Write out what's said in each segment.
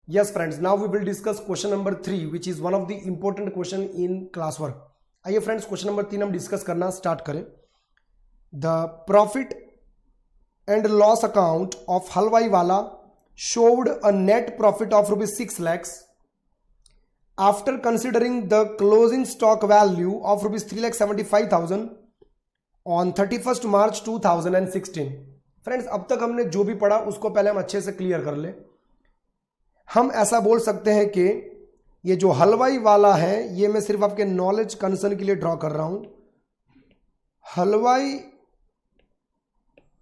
Yes friends, now we will discuss question number 3 which is one of the important question in classwork. आइए friends question number 3 हम discuss करना start करें. The profit and loss account of हलवाई वाला showed a net profit of rupees 6 lakhs after considering the closing stock value of rupees 3,75,000 on 31st March 2016. Friends अब तक हमने जो भी पढ़ा उसको पहले हम अच्छे से क्लियर कर ले. हम ऐसा बोल सकते हैं कि ये जो हलवाई वाला है ये मैं सिर्फ आपके नॉलेज कंसर्न के लिए ड्रॉ कर रहा हूं. हलवाई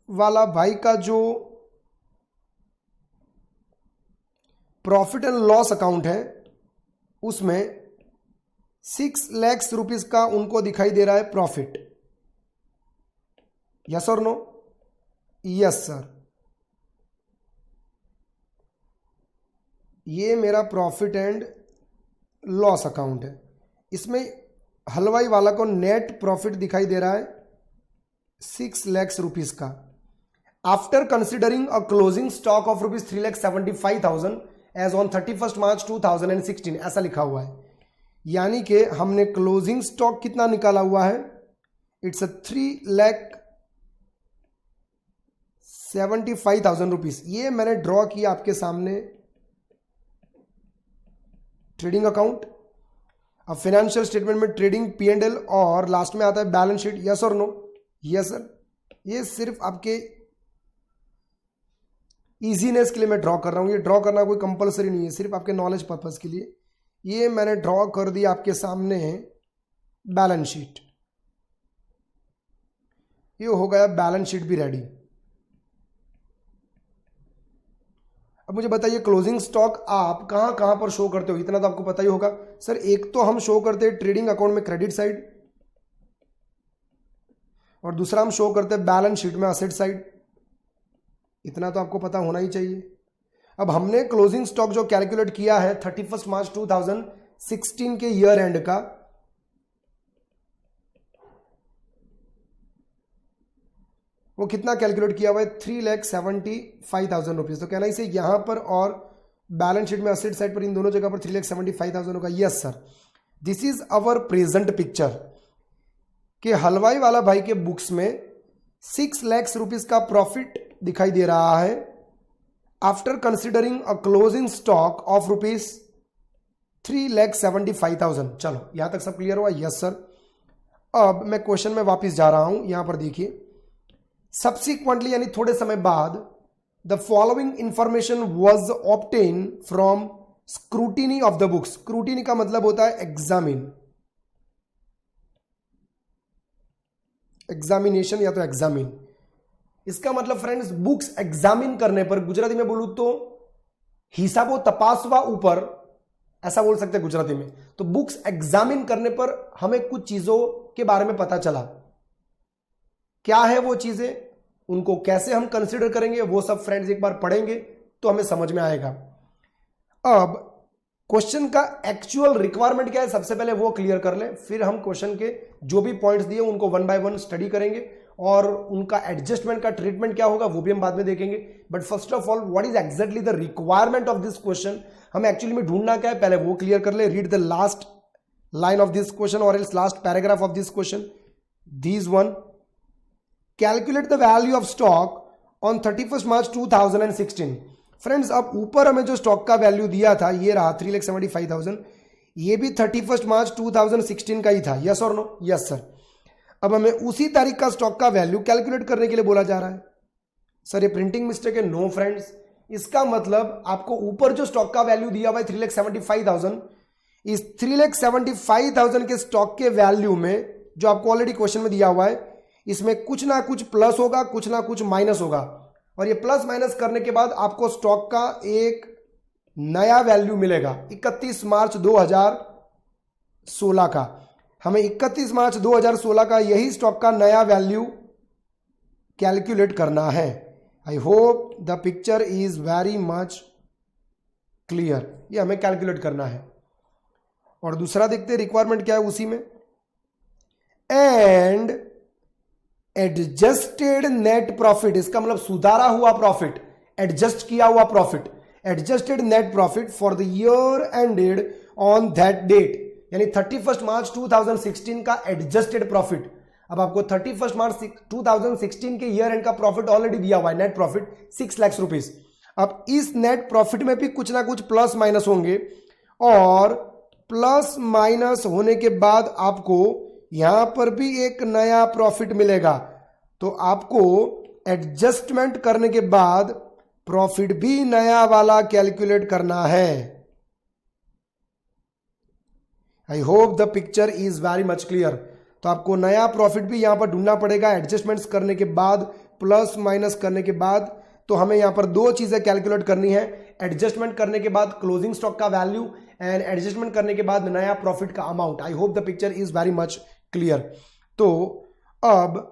वाला भाई का जो प्रॉफिट एंड लॉस अकाउंट है उसमें 6 लाख रुपीस का उनको दिखाई दे रहा है प्रॉफिट. यस और नो? Yes sir. ये मेरा प्रॉफिट एंड लॉस अकाउंट है. इसमें हलवाई वाला को नेट प्रॉफिट दिखाई दे रहा है 6 लाख रुपीस का after considering a closing stock of rupees 3,75,000 as on 31st March 2016. ऐसा लिखा हुआ है. यानी कि हमने क्लोजिंग स्टॉक कितना निकाला हुआ है? It's 3,75,000 rupees. ये मैंने ड्रॉ किया आपके सामने ट्रेडिंग अकाउंट. अब फाइनेंशियल स्टेटमेंट में ट्रेडिंग P&L और लास्ट में आता है बैलेंस शीट. यस और नो? Yes sir. ये सिर्फ आपके इजीनेस के लिए मैं ड्रॉ कर रहा हूं. ये ड्रॉ करना कोई कंपलसरी नहीं है, सिर्फ आपके नॉलेज पर्पस के लिए. ये मैंने ड्रॉ कर दिया आपके सामने बैलेंस शीट. ये हो गया बैलेंस शीट भी रेडी. अब मुझे बताइए क्लोजिंग स्टॉक आप कहां कहां पर शो करते हो? इतना तो आपको पता ही होगा सर. एक तो हम शो करते हैं ट्रेडिंग अकाउंट में क्रेडिट साइड और दूसरा हम शो करते हैं बैलेंस शीट में असेट साइड. इतना तो आपको पता होना ही चाहिए. अब हमने क्लोजिंग स्टॉक जो कैलकुलेट किया है 31st March 2016 के ईयर एंड का, वो कितना कैलकुलेट किया हुआ है? 3,75,000 रुपीज. तो कहना इसे यहां पर और बैलेंस शीट में असेट साइड पर इन दोनों जगह पर 3,75,000 होगा. Yes sir. This is our present picture कि हलवाई वाला भाई के बुक्स में 6 लाख रुपीज का प्रॉफिट दिखाई दे रहा है after considering a closing stock of rupees 3,75,000. चलो यहां तक सब क्लियर हुआ? Yes sir. अब मैं क्वेश्चन में वापस जा रहा हूं. यहां पर देखिए सब्सिक्वेंटली यानी थोड़े समय बाद the following information was obtain from scrutiny of the books. Scrutiny का मतलब होता है एग्जामिन, एग्जामिनेशन या तो एग्जामिन. इसका मतलब फ्रेंड्स बुक्स एग्जामिन करने पर, गुजराती में बोलूं तो हिसाबो तपासवा ऊपर, ऐसा बोल सकते हैं गुजराती में. तो बुक्स एग्जामिन करने पर हमें कुछ चीजों के बारे में पता चला. क्या है वो चीजें, उनको कैसे हम कंसीडर करेंगे, वो सब फ्रेंड्स एक बार पढ़ेंगे तो हमें समझ में आएगा. अब क्वेश्चन का एक्चुअल रिक्वायरमेंट क्या है सबसे पहले वो क्लियर कर लें, फिर हम क्वेश्चन के जो भी पॉइंट्स दिए उनको वन बाय वन स्टडी करेंगे और उनका एडजस्टमेंट का ट्रीटमेंट क्या होगा वो भी हम बाद में देखेंगे. But first of all what is exactly the requirement of this question, हमें एक्चुअली में ढूंढना क्या है पहले वो क्लियर कर ले. Read the last line of this question और else last paragraph of this question. This one, calculate the value of stock on 31st March 2016. Friends अब ऊपर हमें जो स्टॉक का वैल्यू दिया था ये रहा 3,75,000. ये भी 31st March 2016 का ही था. यस और नो? Yes sir. अब हमें उसी तारीख का स्टॉक का वैल्यू कैलकुलेट करने के लिए बोला जा रहा है. सर ये प्रिंटिंग मिस्टेक है? No friends. इसका मतलब आपको ऊपर जो स्टॉक का वैल्यू दिया हुआ है 3,75,000, इस 3,75,000 के स्टॉक के वैल्यू में जो आपको ऑलरेडी क्वेश्चन में दिया हुआ है इसमें कुछ ना कुछ प्लस होगा, कुछ ना कुछ माइनस होगा. और ये प्लस माइनस करने के बाद आपको स्टॉक का एक नया वैल्यू मिलेगा 31 मार्च 2016 का. हमें 31 मार्च 2016 का यही स्टॉक का नया वैल्यू कैलकुलेट करना है. I hope the picture is very much clear. ये हमें कैलकुलेट करना है. और दूसरा देखते हैं रिक्वायरमेंट क्या है उसी में. एंड एडजस्टेड नेट प्रॉफिट, इसका मतलब सुधारा हुआ प्रॉफिट, एडजस्ट किया हुआ profit. Adjusted net profit for the year ended on that date, यानी 31 मार्च 2016 का एडजस्टेड प्रॉफिट। अब आपको 31 मार्च 2016 के ईयर एंड का प्रॉफिट ऑलरेडी दिया हुआ है, नेट प्रॉफिट 6 लाख रुपीस। अब इस नेट प्रॉफिट में भी कुछ ना कुछ प्लस माइनस होंगे, और प्लस माइनस होने के बाद आपको यहां पर भी एक नया प्रॉफिट मिलेगा। तो आपको एडजस्टमेंट करने के बाद प्रॉफिट भी नया वाला कैलकुलेट करना है। I hope the picture is very much clear. तो आपको नया प्रॉफिट भी यहां पर ढूंढना पड़ेगा एडजस्टमेंट्स करने के बाद, प्लस माइनस करने के बाद। तो हमें यहां पर दो चीजें कैलकुलेट करनी है, एडजस्टमेंट करने के बाद क्लोजिंग स्टॉक का वैल्यू एंड एडजस्टमेंट करने के बाद नया प्रॉफिट का amount. I hope the picture is very much clear. तो अब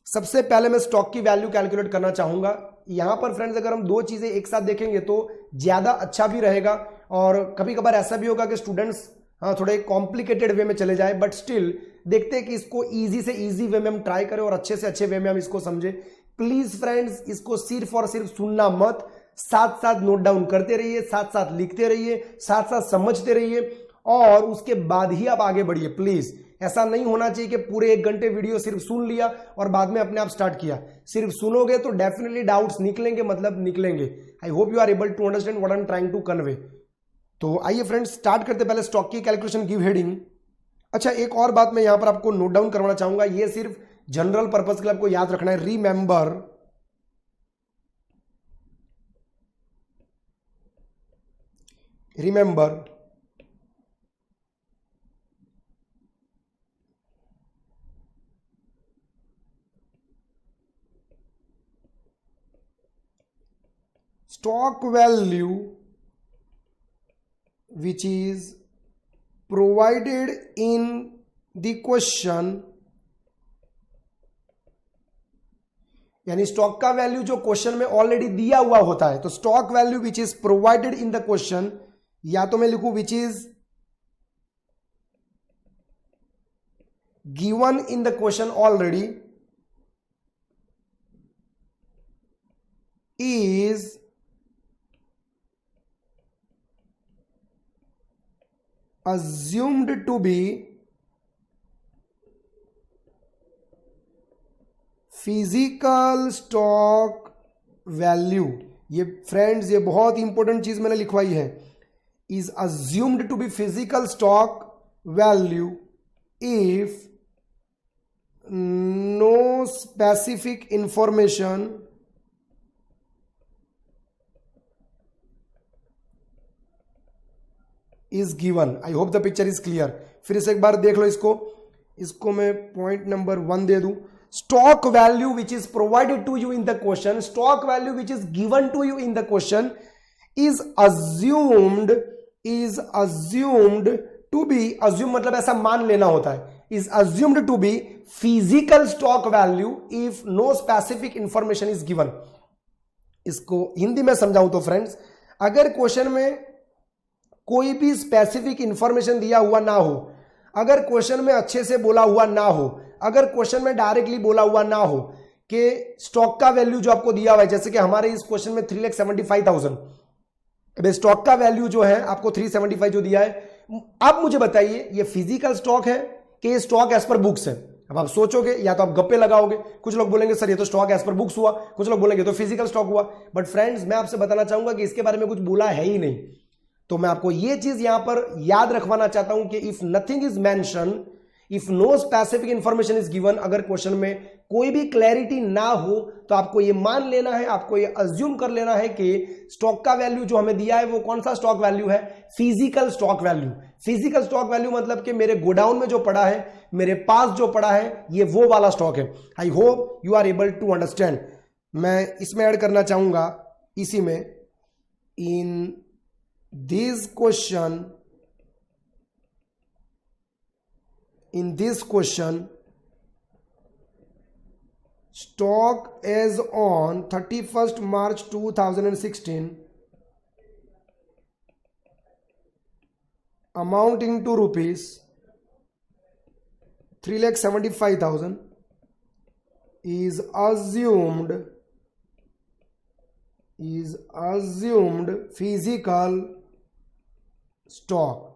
सबसे पहले मैं स्टॉक की वैल्यू कैलकुलेट करना चाहूंगा। यहां पर फ्रेंड्स अगर हम दो चीजें एक साथ देखेंगे तो ज्यादा अच्छा भी रहेगा, और कभी कभार ऐसा भी होगा कि स्टूडेंट्स थोड़े कॉम्प्लिकेटेड वे में चले जाए, बट स्टिल देखते हैं कि इसको इजी से इजी वे में हम ट्राई करें और अच्छे से अच्छे वे में हम इसको समझें। प्लीज फ्रेंड्स इसको सिर्फ और सिर्फ सुनना मत, साथ साथ नोट डाउन करते रहिए, साथ साथ लिखते रहिए, साथ साथ समझते रहिए, और उसके बाद ही आप आगे बढ़िए। प्लीज ऐसा नहीं होना चाहिए कि पूरे 1 घंटे वीडियो सिर्फ सुन लिया और बाद में अपने आप स्टार्ट किया। सिर्फ सुनोगे तो डेफिनेटली डाउट्स निकलेंगे, मतलब निकलेंगे। I hope you are able to understand what I am trying to convey. तो आइए फ्रेंड्स स्टार्ट करते पहले स्टॉक की कैलकुलेशन, गिव हेडिंग। अच्छा, एक और बात मैं यहां पर आपको नोट डाउन करवाना चाहूंगा, ये सिर्फ जनरल पर्पस के लिए आपको याद रखना है। Remember stock value which is provided in the question, यानी स्टॉक का वैल्यू जो क्वेश्चन में ऑलरेडी दिया हुआ होता है। तो stock value which is provided in the question, या तो मैं लिखूं which is given in the question already, is assumed to be physical stock value. ये फ्रेंड्स ये बहुत इंपॉर्टेंट चीज मैंने लिखवाई है, is assumed to be physical stock value if no specific information is given. I hope the picture is clear. फिर से एक बार देख लो इसको मैं पॉइंट नंबर 1 दे दूं। Stock value which is provided to you in the question, stock value which is given to you in the question is assumed to be, assume मतलब ऐसा मान लेना होता है, is assumed to be physical stock value if no specific information is given. इसको हिंदी में समझाऊं तो फ्रेंड्स, अगर क्वेश्चन में कोई भी स्पेसिफिक इंफॉर्मेशन दिया हुआ ना हो, अगर क्वेश्चन में अच्छे से बोला हुआ ना हो, अगर क्वेश्चन में डायरेक्टली बोला हुआ ना हो कि स्टॉक का वैल्यू जो आपको दिया हुआ है, जैसे कि हमारे इस क्वेश्चन में 3,75,000, अब स्टॉक का वैल्यू जो है आपको 375 जो दिया है, आप मुझे बताइए ये फिजिकल स्टॉक है कि ये स्टॉक एज पर बुक्स है। अब आप सोचोगे या तो आप गप्पे लगाओगे, कुछ लोग बोलेंगे सर ये तो स्टॉक एज पर बुक्स हुआ, कुछ लोग बोलेंगे तो फिजिकल स्टॉक हुआ। बट फ्रेंड्स मैं आपसे बताना चाहूंगा कि इसके बारे में कुछ बोला है ही नहीं। तो मैं आपको यह चीज यहां पर याद रखवाना चाहता हूं कि if nothing is mention, if no specific information is given, अगर क्वेश्चन में कोई भी क्लैरिटी ना हो तो आपको यह मान लेना है, आपको यह अज्यूम कर लेना है कि स्टॉक का वैल्यू जो हमें दिया है वो कौन सा स्टॉक वैल्यू है, physical stock value. Physical stock value मतलब कि मेरे गोडाउन में जो पड़ा है, मेरे पास जो पड़ा है, ये वो वाला स्टॉक है। I hope you are able to understand. मैं इसमें ऐड करना चाहूंगा इसी में, इन this question, stock as on 31st March 2016 amounting to rupees 3,75,000 is is assumed physical stock.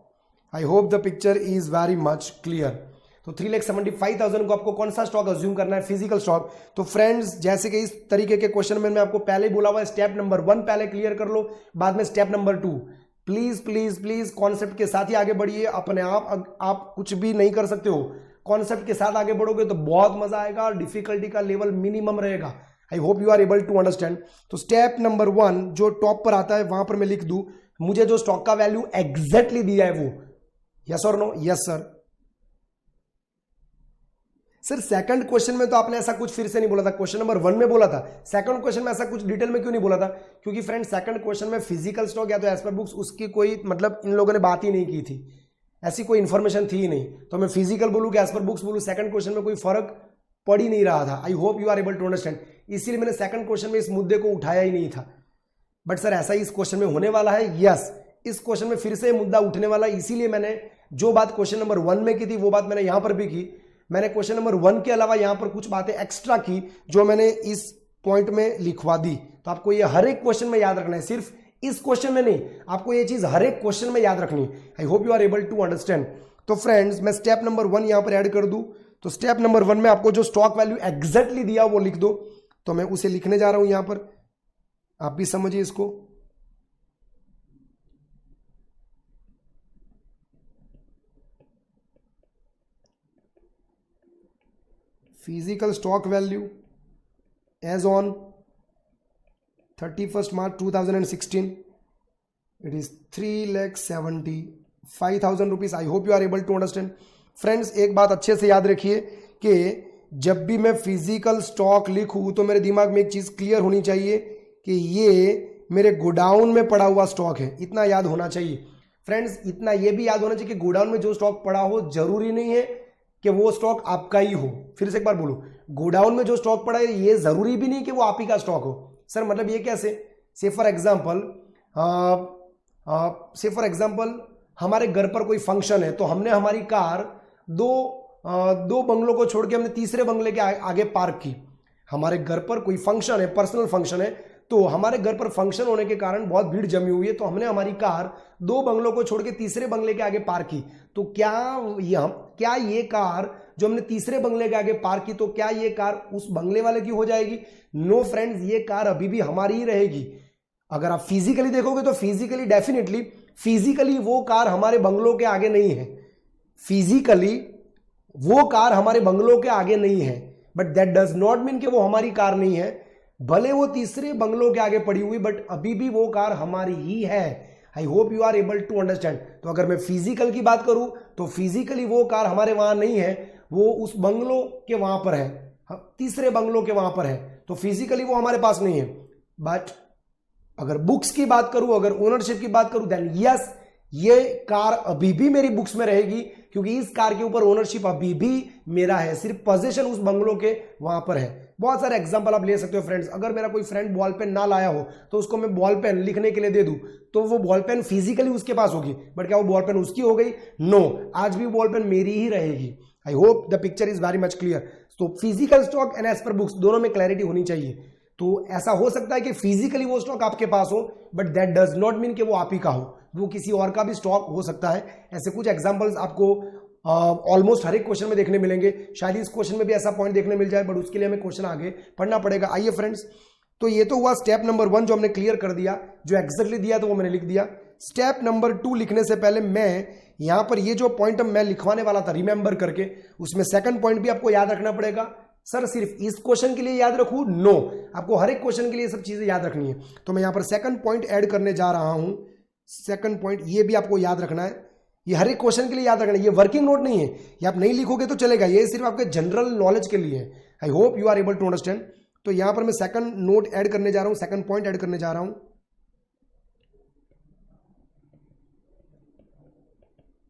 I hope the picture is very much clear. तो 3,75,000 को आपको कौन सा स्टॉक अज्यूम करना है? Physical stock. तो फ्रेंड्स, जैसे कि इस तरीके के क्वेश्चन में मैं आपको पहले ही बोला हुआ है, स्टेप नंबर 1 पहले क्लियर कर लो, बाद में step number 2. Please please please concept के साथ ही आगे बढ़िए. अपने आप कुछ भी नहीं कर सकते हो. कॉन्सेप्ट के साथ आगे बढ़ोगे तो बहुत मजा आएगा. डिफिकल्टी का लेवल मिनिमम रहेगा. I hope you are able to understand. तो स्टेप नंबर 1 जो टॉप पर आता है वहां पर मैं लिख दूं, मुझे जो स्टॉक का वैल्यू एग्जैक्टली दिया है वो. यस और no? Yes sir. Sir second question में तो आपने ऐसा कुछ फिर से नहीं बोला था, क्वेश्चन नंबर 1 में बोला था. सेकंड क्वेश्चन में ऐसा कुछ डिटेल में क्यों नहीं बोला था? क्योंकि फ्रेंड सेकंड क्वेश्चन में फिजिकल स्टॉक या तो एज पर बुक्स उसकी कोई मतलब इन लोगों ने बात ही नहीं की थी, ऐसी कोई इंफॉर्मेशन थी ही नहीं. तो मैं फिजिकल बोलूं कि एज पर बुक्स बोलूं, सेकंड क्वेश्चन में कोई फर्क पड़ ही नहीं रहा था. I hope you are able to understand. इसीलिए मैंने सेकंड क्वेश्चन में इस मुद्दे को उठाया ही नहीं था. बट सर ऐसा ही इस क्वेश्चन में होने वाला है. यस, इस क्वेश्चन में फिर से मुद्दा उठने वाला है. इसीलिए मैंने जो बात क्वेश्चन नंबर 1 में की थी वो बात मैंने यहां पर भी की. मैंने क्वेश्चन नंबर 1 के अलावा यहां पर कुछ बातें एक्स्ट्रा की जो मैंने इस पॉइंट में लिखवा दी. तो आपको ये हर एक क्वेश्चन में याद रखना है, सिर्फ इस क्वेश्चन में नहीं, आपको ये चीज हर एक क्वेश्चन में याद रखनी है. I hope you are able to understand. तो फ्रेंड्स, मैं स्टेप नंबर 1 यहां पर ऐड कर दूं. तो स्टेप नंबर 1 में आपको जो स्टॉक वैल्यू एग्जैक्टली दिया वो लिख दो. तो मैं उसे लिखने जा रहा हूं यहां पर, आप भी समझिए इसको. Physical stock value as on 31st March 2016, it is 3,75,000 rupees. I hope you are able to understand. Friends, एक बात अच्छे से याद रखिए कि जब भी मैं फिजिकल स्टॉक लिखूं तो मेरे दिमाग में एक चीज क्लियर होनी चाहिए कि ये मेरे गोडाउन में पड़ा हुआ स्टॉक है. इतना याद होना चाहिए फ्रेंड्स. इतना यह भी याद होना चाहिए कि गोडाउन में जो स्टॉक पड़ा हो जरूरी नहीं है कि वो स्टॉक आपका ही हो. फिर से एक बार बोलो, गोडाउन में जो स्टॉक पड़ा है ये जरूरी भी नहीं कि वो आप ही का स्टॉक हो. सर मतलब ये कैसे? से फॉर एग्जांपल हमारे घर पर कोई फंक्शन है तो हमने हमारी कार दो बंगलों को छोड़ के हमने तीसरे बंगले के आगे पार्क की. हमारे घर पर कोई फंक्शन है, पर्सनल फंक्शन है, तो हमारे घर पर फंक्शन होने के कारण बहुत भीड़ जमी हुई है, तो हमने हमारी कार 2 बंगलों को छोड़ के तीसरे बंगले के आगे पार्क की. तो क्या ये कार जो हमने तीसरे बंगले के आगे पार्क की, तो क्या ये कार उस बंगले वाले की हो जाएगी? नो फ्रेंड्स, ये कार अभी भी हमारी ही रहेगी. अगर आप फिजिकली देखोगे तो फिजिकली डेफिनेटली फिजिकली वो कार हमारे बंगलों के आगे नहीं है. फिजिकली वो कार हमारे बंगलों के आगे नहीं है, but that does not mean कि वो हमारी कार नहीं है. भले वो तीसरे बंगलों के आगे पड़ी हुई, बट अभी भी वो कार हमारी ही है. I hope you are able to understand. तो अगर मैं फिजिकल की बात करूं तो फिजिकली वो कार हमारे वहां नहीं है, वो उस बंगलों के वहां पर है, तीसरे बंगलों के वहां पर है. तो फिजिकली वो हमारे पास नहीं है. बट अगर बुक्स की बात करूं, अगर ओनरशिप की बात करूं, देन यस, ये कार अभी भी मेरी बुक्स में रहेगी, क्योंकि इस कार के ऊपर ओनरशिप अभी भी मेरा है. सिर्फ पोजीशन उस बंगलों के वहां पर है. बहुत सारे एग्जांपल आप ले सकते हो फ्रेंड्स. अगर मेरा कोई फ्रेंड बॉल पेन ना लाया हो तो उसको मैं बॉल पेन लिखने के लिए दे दूं, तो वो बॉल पेन फिजिकली उसके पास होगी, बट क्या वो बॉल पेन उसकी हो गई? नो, आज भी बॉल पेन मेरी ही रहेगी. I hope the picture is very much clear. तो physical stock and as per books दोनों में क्लैरिटी होनी चाहिए. तो ऐसा हो सकता है कि फिजिकली वो स्टॉक आपके पास हो, but that does not mean कि वो आप ही का हो, वो किसी और का भी स्टॉक हो सकता है. ऐसे कुछ एग्जांपल्स आपको ऑलमोस्ट हर एक क्वेश्चन में देखने मिलेंगे. शायद इस क्वेश्चन में भी ऐसा पॉइंट देखने मिल जाए, बट उसके लिए हमें क्वेश्चन आगे पढ़ना पड़ेगा. आइए फ्रेंड्स, तो ये तो हुआ स्टेप नंबर 1 जो हमने क्लियर कर दिया, जो एग्जैक्टली दिया तो वो मैंने लिख दिया. स्टेप नंबर 2 लिखने से पहले मैं यहां पर ये जो पॉइंट मैं लिखवाने वाला था रिमेंबर करके, उसमें सेकंड पॉइंट भी आपको याद रखना पड़ेगा. सर सिर्फ इस क्वेश्चन के लिए याद रखूं? नो, आपको हर एक क्वेश्चन के लिए सब चीजें याद रखनी है. तो मैं यहां पर सेकंड पॉइंट ऐड करने जा रहा हूं. सेकंड पॉइंट ये भी आपको याद रखना है, ये हर एक क्वेश्चन के लिए याद रखना है. ये वर्किंग नोट नहीं है, ये आप नहीं लिखोगे तो चलेगा, ये सिर्फ आपके जनरल नॉलेज के लिए है. I hope you are able to understand. तो यहां पर मैं सेकंड नोट ऐड करने जा रहा हूं, सेकंड पॉइंट ऐड करने जा रहा हूं.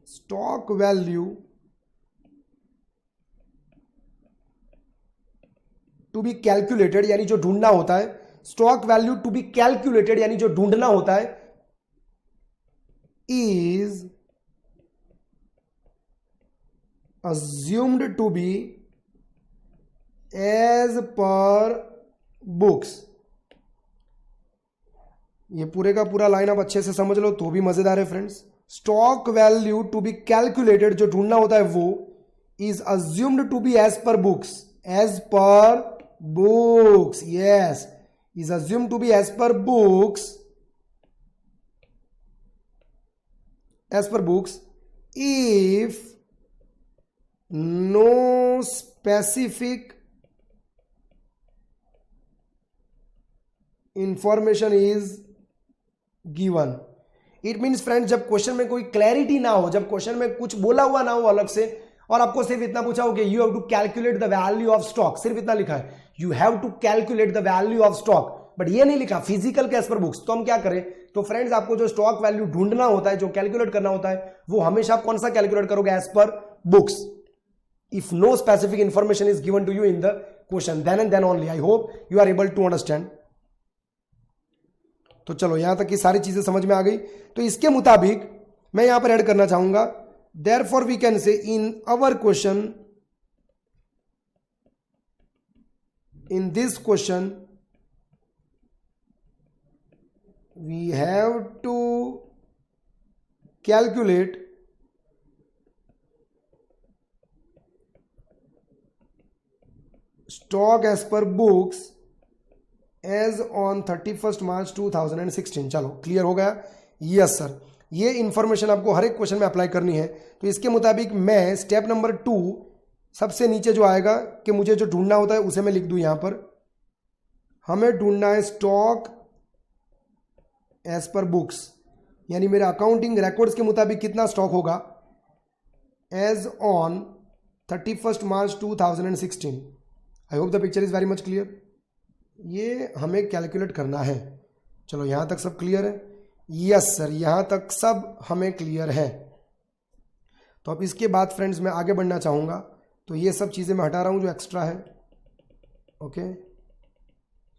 Stock value to be calculated, यानी जो ढूंढना होता है. Stock value to be calculated यानी जो ढूंढना होता है, is assumed to be as per books. ये पूरे का पूरा लाइन आप अच्छे से समझ लो तो भी मजेदार है friends. Stock value to be calculated, जो ढूंढना होता है वो, is assumed to be as per books, as per books, yes, is assumed to be as per books, as per books if no specific information is given। It means friends, जब question में कोई clarity ना हो, जब question में कुछ बोला हुआ ना हो अलग से, और आपको सिर्फ इतना पूछा हो कि you have to calculate the value of stock, सिर्फ इतना लिखा है, you have to calculate the value of stock, but ये नहीं लिखा फिजिकल के एज पर बुक्स, तो हम क्या करें? तो फ्रेंड्स, आपको जो स्टॉक वैल्यू ढूंढना होता है, जो कैलकुलेट करना होता है, वो हमेशा आप कौन सा कैलकुलेट करोगे? As per books. If no specific information is given to you in the question, then and then only. I hope you are able to understand. तो चलो, यहां तक की सारी चीजें समझ में आ गई। तो इसके मुताबिक मैं यहां पर ऐड करना चाहूंगा, therefore we can say in our question, in this question we have to calculate stock as per books as on 31st March 2016। चलो, क्लियर हो गया? यस सर, ये इंफॉर्मेशन आपको हर एक क्वेश्चन में अप्लाई करनी है। तो इसके मुताबिक मैं स्टेप नंबर 2, सबसे नीचे जो आएगा कि मुझे जो ढूंढना होता है उसे मैं लिख दूं यहां पर। हमें ढूंढना है स्टॉक एज पर बुक्स, यानी मेरे अकाउंटिंग रिकॉर्ड्स के मुताबिक कितना स्टॉक होगा as on 31st March 2016। I hope the picture is very much clear. ये हमें कैलकुलेट करना है। चलो, यहां तक सब क्लियर है? यस सर, यहां तक सब हमें क्लियर है। तो अब इसके बाद फ्रेंड्स मैं आगे बढ़ना चाहूंगा। तो ये सब चीज़ें मैं हटा रहा हूं जो एक्स्ट्रा है, ओके,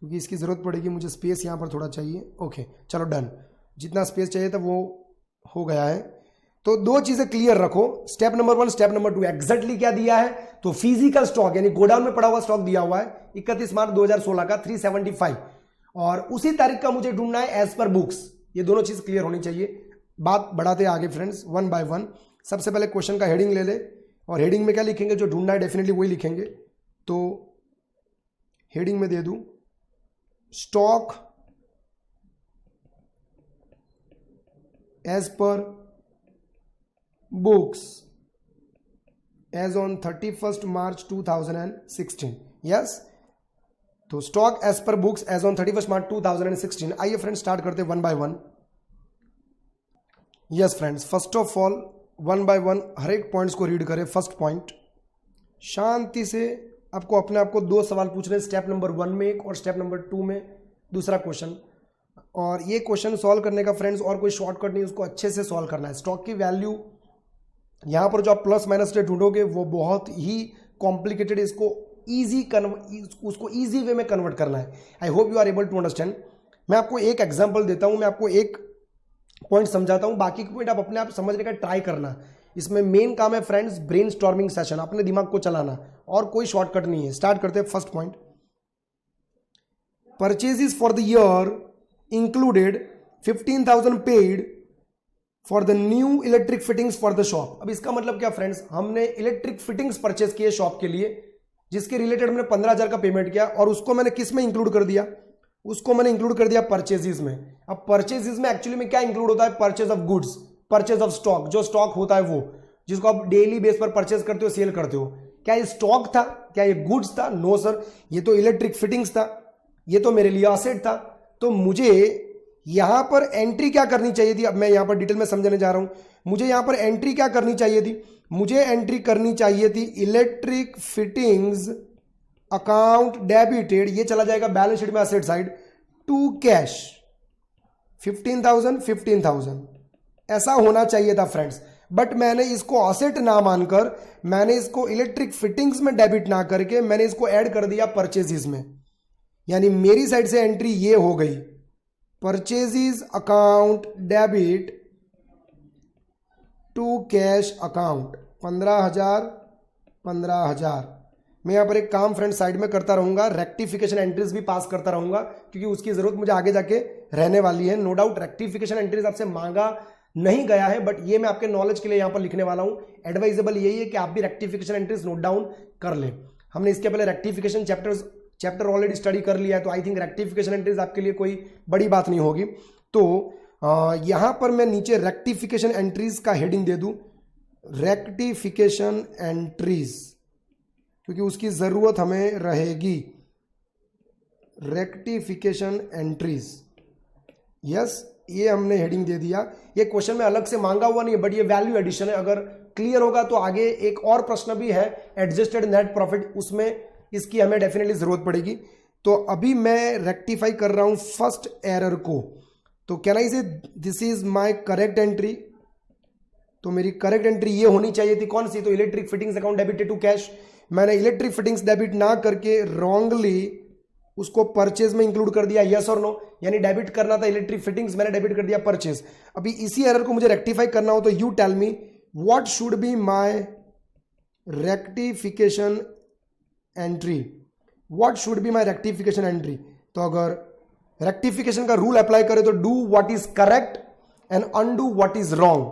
क्योंकि इसकी ज़रूरत पड़ेगी मुझे, स्पेस यहाँ पर थोड़ा चाहिए। ओके, चलो डन, जितना स्पेस चाहिए था वो हो गया है। तो दो चीज़ें क्लियर रखो, step number 1, step number 2। Exactly क्या दिया है? तो फिजिकल स्टॉक, यानी गोडाउन में पड़ा हुआ स्टॉक दिया हुआ है 31 मार्च 2016 का 375, और उसी तारीख का मुझे ढूंढना है एज पर बुक्स। ये दोनों चीज़ क्लियर होनी चाहिए। बात बढ़ाते आगे फ्रेंड्स, वन बाय वन। सबसे पहले क्वेश्चन का हेडिंग ले ले, और हेडिंग में क्या लिखेंगे? जो ढूंढना है डेफिनेटली वही लिखेंगे। तो हेडिंग में दे दूं stock as per books as on 31st March 2016। Yes, तो stock as per books as on 31st March 2016। आइए फ्रेंड्स, स्टार्ट करते one by one. Yes friends, first of all one by one हर एक points को read करें। First point, शांति से आपको अपने आप को 2 सवाल पूछ रहे हैं, स्टेप नंबर 1 में एक और स्टेप नंबर 2 में दूसरा क्वेश्चन। और ये क्वेश्चन सॉल्व करने का फ्रेंड्स और कोई शॉर्टकट नहीं, उसको अच्छे से सॉल्व करना है। स्टॉक की वैल्यू यहाँ पर जो आप प्लस माइनस रेट ढूंढोगे वो बहुत ही कॉम्प्लिकेटेड, इसको उसको ईजी वे में कन्वर्ट करना है। I hope you are able to understand. मैं आपको एक एग्जाम्पल देता हूँ, मैं आपको एक पॉइंट समझाता हूँ, बाकी के पॉइंट आप अपने आप समझने का ट्राई करना। इसमें मेन काम है फ्रेंड्स ब्रेन स्टॉर्मिंग सेशन, अपने दिमाग को चलाना, और कोई शॉर्टकट नहीं है। स्टार्ट करते हैं। First point, purchases for the year included 15,000 paid for the new electric fittings for the shop. अब इसका मतलब क्या फ्रेंड्स, हमने इलेक्ट्रिक फिटिंग्स परचेज किए शॉप के लिए, जिसके रिलेटेड हमने 15,000 का पेमेंट किया, और उसको मैंने किस में इंक्लूड कर दिया? उसको मैंने इंक्लूड कर दिया परचेजेस में। अब परचेजेस में एक्चुअली में क्या इंक्लूड होता है? Purchase of goods, purchase of stock. जो स्टॉक होता है वो, जिसको आप डेली बेस पर परचेज करते हो, सेल करते हो। क्या ये स्टॉक था? क्या ये गुड्स था? नो सर, ये तो इलेक्ट्रिक फिटिंग्स था, ये तो मेरे लिए एसेट था। तो मुझे यहां पर एंट्री क्या करनी चाहिए थी? अब मैं यहां पर डिटेल में समझाने जा रहा हूं। मुझे यहां पर एंट्री क्या करनी चाहिए थी? मुझे एंट्री करनी चाहिए थी इलेक्ट्रिक फिटिंग्स अकाउंट डेबिटेड, ये चला जाएगा बैलेंस शीट में एसेट साइड, टू कैश 15,000 ऐसा होना चाहिए था फ्रेंड्स। बट मैंने इसको एसेट ना मानकर, मैंने इसको इलेक्ट्रिक फिटिंग्स में डेबिट ना करके, मैंने इसको ऐड कर दिया परचेजेस में। यानी मेरी साइड से एंट्री ये हो गई, purchases account debit to cash account 15,000। मैं यहाँ पर एक काम फ्रेंड साइड में करता रहूंगा, रेक्टिफिकेशन एंट्रीज भी पास करता रहूंगा, क्योंकि उसकी जरूरत मुझे आगे जाके रहने वाली है। नो डाउट रेक्टिफिकेशन एंट्रीज आपसे मांगा नहीं गया है, बट ये मैं आपके नॉलेज के लिए यहाँ पर लिखने वाला हूँ। एडवाइजेबल यही है कि आप भी रेक्टिफिकेशन एंट्रीज नोट डाउन कर ले। हमने इसके पहले रेक्टिफिकेशन चैप्टर ऑलरेडी स्टडी कर लिया है, तो आई थिंक रेक्टिफिकेशन एंट्रीज आपके लिए कोई बड़ी बात नहीं होगी। तो यहां पर मैं नीचे रेक्टिफिकेशन एंट्रीज का हेडिंग दे दूं, रेक्टिफिकेशन एंट्रीज, क्योंकि उसकी जरूरत हमें रहेगी। रेक्टिफिकेशन एंट्रीज, यस, ये हमने हेडिंग दे दिया। ये क्वेश्चन में अलग से मांगा हुआ नहीं है, बट ये वैल्यू एडिशन है। अगर क्लियर होगा तो आगे एक और प्रश्न भी है एडजस्टेड नेट प्रॉफिट, उसमें इसकी हमें डेफिनेटली जरूरत पड़ेगी। तो अभी मैं रेक्टिफाई कर रहा हूं फर्स्ट एरर को। तो कैन आई से this is my correct entry? तो मेरी करेक्ट एंट्री ये होनी चाहिए थी, कौन सी? तो electric fittings account debited to cash. मैंने इलेक्ट्रिक फिटिंग्स डेबिट ना करके रॉन्गली उसको परचेज में इंक्लूड कर दिया, यस और नो? यानी डेबिट करना था इलेक्ट्रिक फिटिंग्स, मैंने डेबिट कर दिया परचेज। अभी इसी एरर को मुझे रेक्टिफाई करना हो तो you tell me what should be my rectification entry? What should be my rectification entry? तो अगर रेक्टिफिकेशन का रूल अप्लाई करें तो do what is correct and undo what is wrong.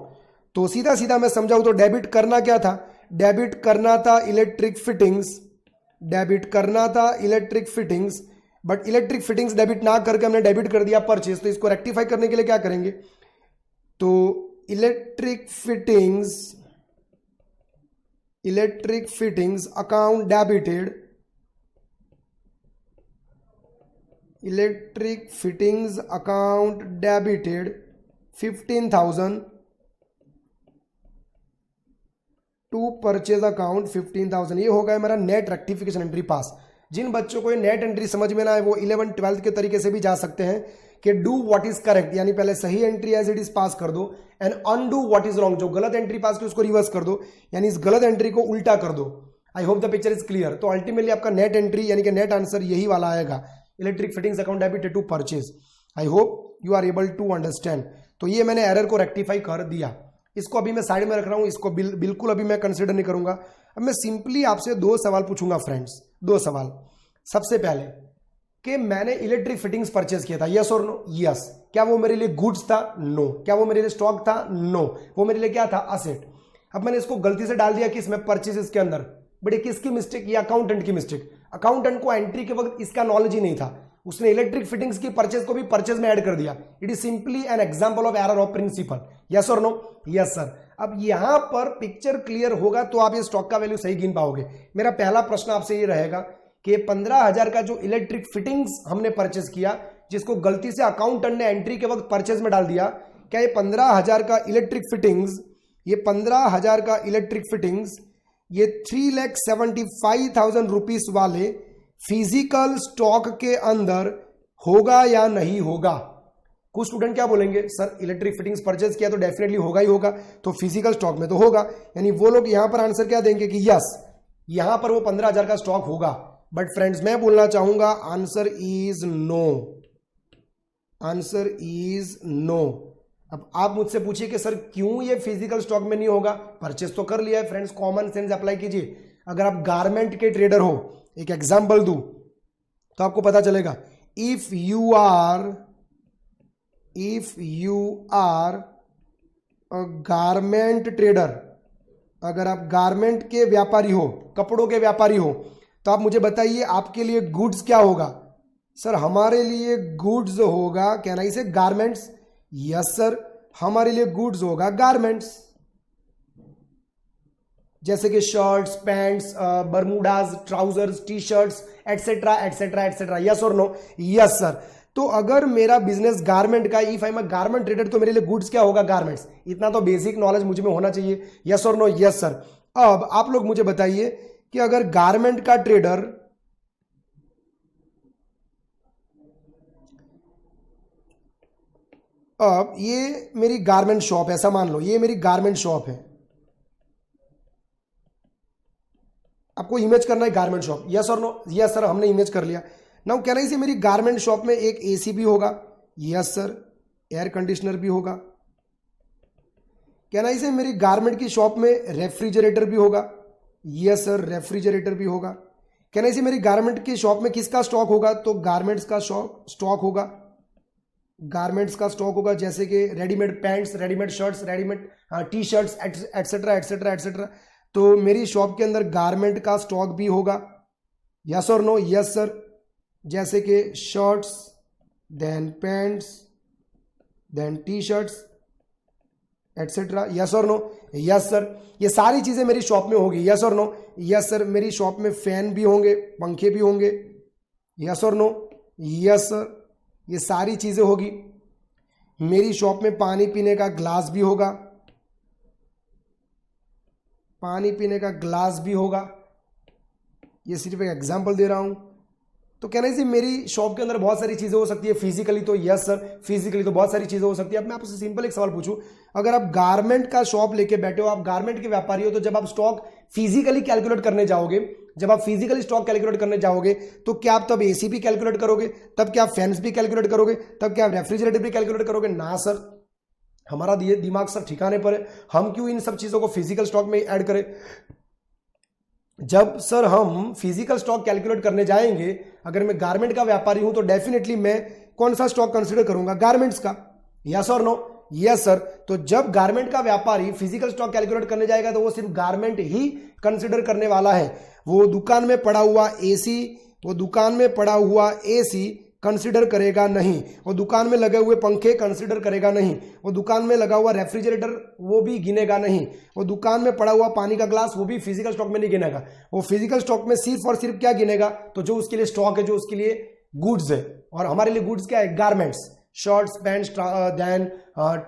तो सीधा सीधा मैं समझाऊं तो डेबिट करना क्या था? डेबिट करना था इलेक्ट्रिक फिटिंग्स, डेबिट करना था electric fittings, but electric fittings debit ना करके हमने डेबिट कर दिया परचेज। तो इसको रेक्टिफाई करने के लिए क्या करेंगे? तो electric fittings account debited, electric fittings account debited 15,000 to purchase account 15,000। ये होगा मेरा नेट रेक्टिफिकेशन एंट्री पास। जिन बच्चों को ये नेट एंट्री समझ में ना आए वो 11th 12th के तरीके से भी जा सकते हैं कि डू व्हाट इज करेक्ट, यानी पहले सही entry as it is pass कर दो, and undo what is wrong, जो गलत एंट्री पास की उसको रिवर्स कर दो, यानी इस गलत एंट्री को उल्टा कर दो। I hope the picture is clear. तो अल्टीमेटली आपका नेट एंट्री यानी कि नेट आंसर यही वाला आएगा, electric fittings account debited to purchase. I hope you are able to understand. तो ये मैंने एरर को रेक्टिफाई कर दिया, इसको अभी मैं साइड में रख रहा हूं, इसको बिल्कुल अभी मैं कंसिडर नहीं करूंगा। अब मैं सिंपली आपसे 2 सवाल पूछूंगा फ्रेंड्स, 2 सवाल। सबसे पहले कि मैंने इलेक्ट्रिक फिटिंग्स परचेज किया था, यस और नो? यस। क्या वो मेरे लिए गुड्स था? नो। क्या वो मेरे लिए स्टॉक था? नो। वो मेरे लिए क्या था? असेट। अब मैंने इसको गलती से डाल दिया कि इसमें परचेजेस के अंदर, बट ये किसकी मिस्टेक? ये अकाउंटेंट की मिस्टेक। अकाउंटेंट को एंट्री के वक्त इसका नॉलेज ही नहीं था, उसने इलेक्ट्रिक फिटिंग्स की परचेज को भी परचेज में ऐड कर दिया। It is simply an example of error of principle, yes और नो? Yes sir. अब यहां पर पिक्चर क्लियर होगा तो आप ये स्टॉक का वैल्यू सही गिन पाओगे। मेरा पहला प्रश्न आपसे ये रहेगा कि 15,000 का जो इलेक्ट्रिक फिटिंग्स हमने परचेज किया, जिसको गलती से अकाउंटेंट ने एंट्री के वक्त परचेज में डाल दिया, क्या ये 15,000 का इलेक्ट्रिक फिटिंग्स, ये 15,000 का इलेक्ट्रिक फिटिंग्स, ये 3,75,000 रुपीस वाले फिजिकल स्टॉक के अंदर होगा या नहीं होगा? कुछ स्टूडेंट क्या बोलेंगे, सर इलेक्ट्रिक फिटिंग्स परचेज किया तो डेफिनेटली होगा ही होगा, तो फिजिकल स्टॉक में तो होगा। यानी वो लोग यहां पर आंसर क्या देंगे कि यस, यहां पर वो 15,000 का स्टॉक होगा। बट फ्रेंड्स मैं बोलना चाहूंगा answer is no, answer is no. अब आप मुझसे पूछिए कि सर क्यों ये फिजिकल स्टॉक में नहीं होगा? परचेज तो कर लिया है। फ्रेंड्स कॉमन सेंस अप्लाई कीजिए। अगर आप गारमेंट के ट्रेडर हो, एक एग्जांपल दूं तो आपको पता चलेगा, if you are a garment trader, अगर आप गारमेंट के व्यापारी हो, कपड़ों के व्यापारी हो, तो आप मुझे बताइए आपके लिए गुड्स क्या होगा? सर हमारे लिए गुड्स होगा, क्या नहीं से गारमेंट्स? यस सर, हमारे लिए गुड्स होगा गारमेंट्स, जैसे कि shirts, pants, bermudas, trousers, T shirts, etcetera etcetera etcetera. Yes और नो? Yes sir. तो अगर मेरा बिजनेस गारमेंट का, if I am a garment trader, तो मेरे लिए गुड्स क्या होगा? गारमेंट्स। इतना तो बेसिक नॉलेज मुझ में होना चाहिए। यस और नो? Yes sir. अब आप लोग मुझे बताइए कि अगर गारमेंट का ट्रेडर, अब ये मेरी गारमेंट शॉप है, ऐसा मान लो ये मेरी गारमेंट शॉप है, आपको इमेज करना है गारमेंट शॉप, यस और नो? यस सर, हमने इमेज कर लिया। नाउ कैन आई से मेरी गारमेंट शॉप में एक एसी भी होगा? Yes sir. एयर कंडीशनर भी होगा? कैन आई से मेरी गारमेंट की शॉप में रेफ्रिजरेटर भी होगा? यस सर, रेफ्रिजरेटर भी होगा। कहना इसी मेरी गारमेंट की शॉप में किसका स्टॉक होगा, तो गारमेंट्स का स्टॉक होगा, गारमेंट्स का स्टॉक होगा, जैसे कि readymade pants, readymade shirts, readymade T shirts etcetera etcetera etcetera. तो मेरी शॉप के अंदर गारमेंट का स्टॉक भी होगा। यस और नो, यस सर, जैसे कि shirts, then pants, then T shirts etcetera. Yes और नो, यस सर, ये सारी चीजें मेरी शॉप में होगी। यस और नो, यस सर, मेरी शॉप में फैन भी होंगे, पंखे भी होंगे। यस और नो, यस सर, ये सारी चीजें होगी। मेरी शॉप में पानी पीने का ग्लास भी होगा, पानी पीने का ग्लास भी होगा। ये सिर्फ एक एग्जांपल दे रहा हूं। तो कहना है मेरी शॉप के अंदर बहुत सारी चीजें हो सकती है फिजिकली, तो यस सर, फिजिकली तो बहुत सारी चीजें हो सकती है। अब मैं आपसे सिंपल एक सवाल पूछूं, अगर आप गारमेंट का शॉप लेके बैठे हो, आप गारमेंट के व्यापारी हो, तो जब आप स्टॉक फिजिकली कैलकुलेट करने जाओगे, जब आप फिजिकली स्टॉक कैलकुलेट करने जाओगे, तो क्या आप तब एसी भी कैलकुलेट करोगे, तब क्या आप फैंस भी कैलकुलेट करोगे, तब क्या आप रेफ्रिजरेटर भी कैलकुलेट करोगे? ना सर, हमारा दिमाग सर ठिकाने पर है, हम क्यों इन सब चीजों को फिजिकल स्टॉक में ऐड करें? जब सर हम फिजिकल स्टॉक कैलकुलेट करने जाएंगे, अगर मैं गारमेंट का व्यापारी हूं, तो डेफिनेटली मैं कौन सा स्टॉक कंसीडर करूंगा? गारमेंट्स का। यस और नो, यस सर। तो जब गारमेंट का व्यापारी फिजिकल स्टॉक कैलकुलेट करने जाएगा, तो वो सिर्फ गारमेंट ही कंसीडर करने वाला है। वो दुकान में पड़ा हुआ एसी, वो दुकान में पड़ा हुआ एसी कंसीडर करेगा नहीं, वो दुकान में लगे हुए पंखे कंसीडर करेगा नहीं, वो दुकान में लगा हुआ रेफ्रिजरेटर वो भी गिनेगा नहीं, वो दुकान में पड़ा हुआ पानी का ग्लास वो भी फिजिकल स्टॉक में नहीं गिनेगा। वो फिजिकल स्टॉक में सिर्फ और सिर्फ क्या गिनेगा? तो जो उसके लिए स्टॉक है, जो उसके लिए गुड्स है। और हमारे लिए गुड्स क्या है? Garments, shirts, pants, then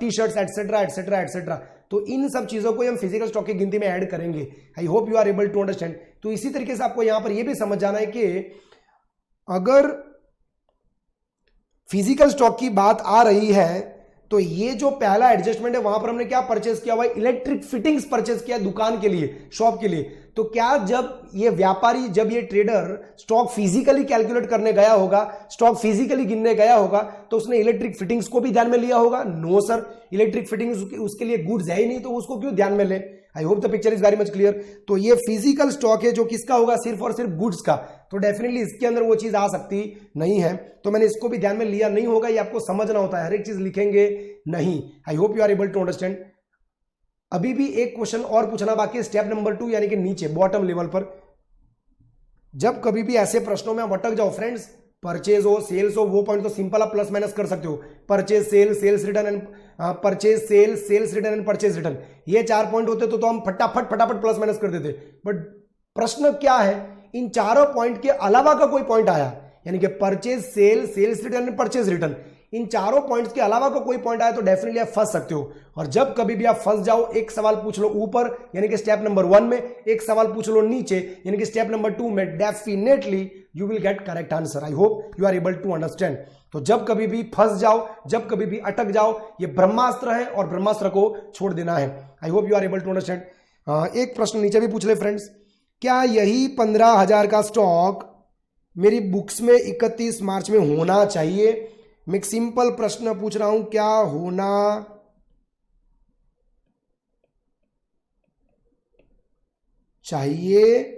T shirts etcetera etcetera etcetera. तो इन सब चीजों को हम फिजिकल स्टॉक की गिनती में ऐड करेंगे। I hope you are able to understand. तो इसी तरीके से आपको यहां पर यह भी समझ जाना है कि अगर फिजिकल स्टॉक की बात आ रही है, तो ये जो पहला एडजस्टमेंट है, वहां पर हमने क्या परचेस किया हुआ है? इलेक्ट्रिक फिटिंग्स परचेस किया दुकान के लिए, शॉप के लिए। तो क्या जब ये व्यापारी, जब ये ट्रेडर स्टॉक फिजिकली कैलकुलेट करने गया होगा, स्टॉक फिजिकली गिनने गया होगा, तो उसने इलेक्ट्रिक फिटिंग्स को भी ध्यान में लिया होगा? नो सर, इलेक्ट्रिक फिटिंग्स उसके लिए गुड्स है ही नहीं, तो उसको क्यों ध्यान में ले? आई hope the picture is very much clear. तो ये फिजिकल स्टॉक है जो किसका होगा? सिर्फ और सिर्फ गुड्स का। तो डेफिनेटली इसके अंदर वो चीज आ सकती नहीं है, तो मैंने इसको भी ध्यान में लिया नहीं होगा। ये आपको समझना होता है, हर एक चीज लिखेंगे नहीं। I hope you are able to understand. अभी भी एक क्वेश्चन और पूछना बाकी है, स्टेप नंबर 2, यानी कि नीचे बॉटम लेवल पर। जब कभी भी ऐसे प्रश्नों में आप अटक जाओ फ्रेंड्स, परचेज हो, सेल्स हो, वो पॉइंट तो सिंपल आप प्लस माइनस कर सकते हो। Purchase sale, sales return and purchase sale, sales return and purchase return, ये 4 पॉइंट होते तो हम फटाफट फटाफट प्लस माइनस कर देते। बट प्रश्न क्या है, इन चारों पॉइंट के अलावा का कोई पॉइंट आया, यानी कि purchase sale, sales return and purchase return, इन चारों पॉइंट्स के अलावा का कोई पॉइंट आया तो डेफिनेटली आप फंस सकते हो। और जब कभी भी आप फंस जाओ, एक सवाल पूछ लो ऊपर यानी कि स्टेप नंबर 1 में, एक सवाल पूछ लो नीचे यानी कि स्टेप नंबर 2 में, definitely you will get correct answer. I hope you are able to understand. तो जब कभी भी फंस जाओ, जब कभी भी अटक जाओ, ये ब्रह्मास्त्र है और ब्रह्मास्त्र को छोड़ देना है। I hope you are able to understand. एक प्रश्न नीचे भी पूछ ले फ्रेंड्स, क्या यही 15,000 का स्टॉक मेरी बुक्स में 31 मार्च में होना चाहिए? मैं एक सिंपल प्रश्न पूछ रहा हूं, क्या होना चाहिए?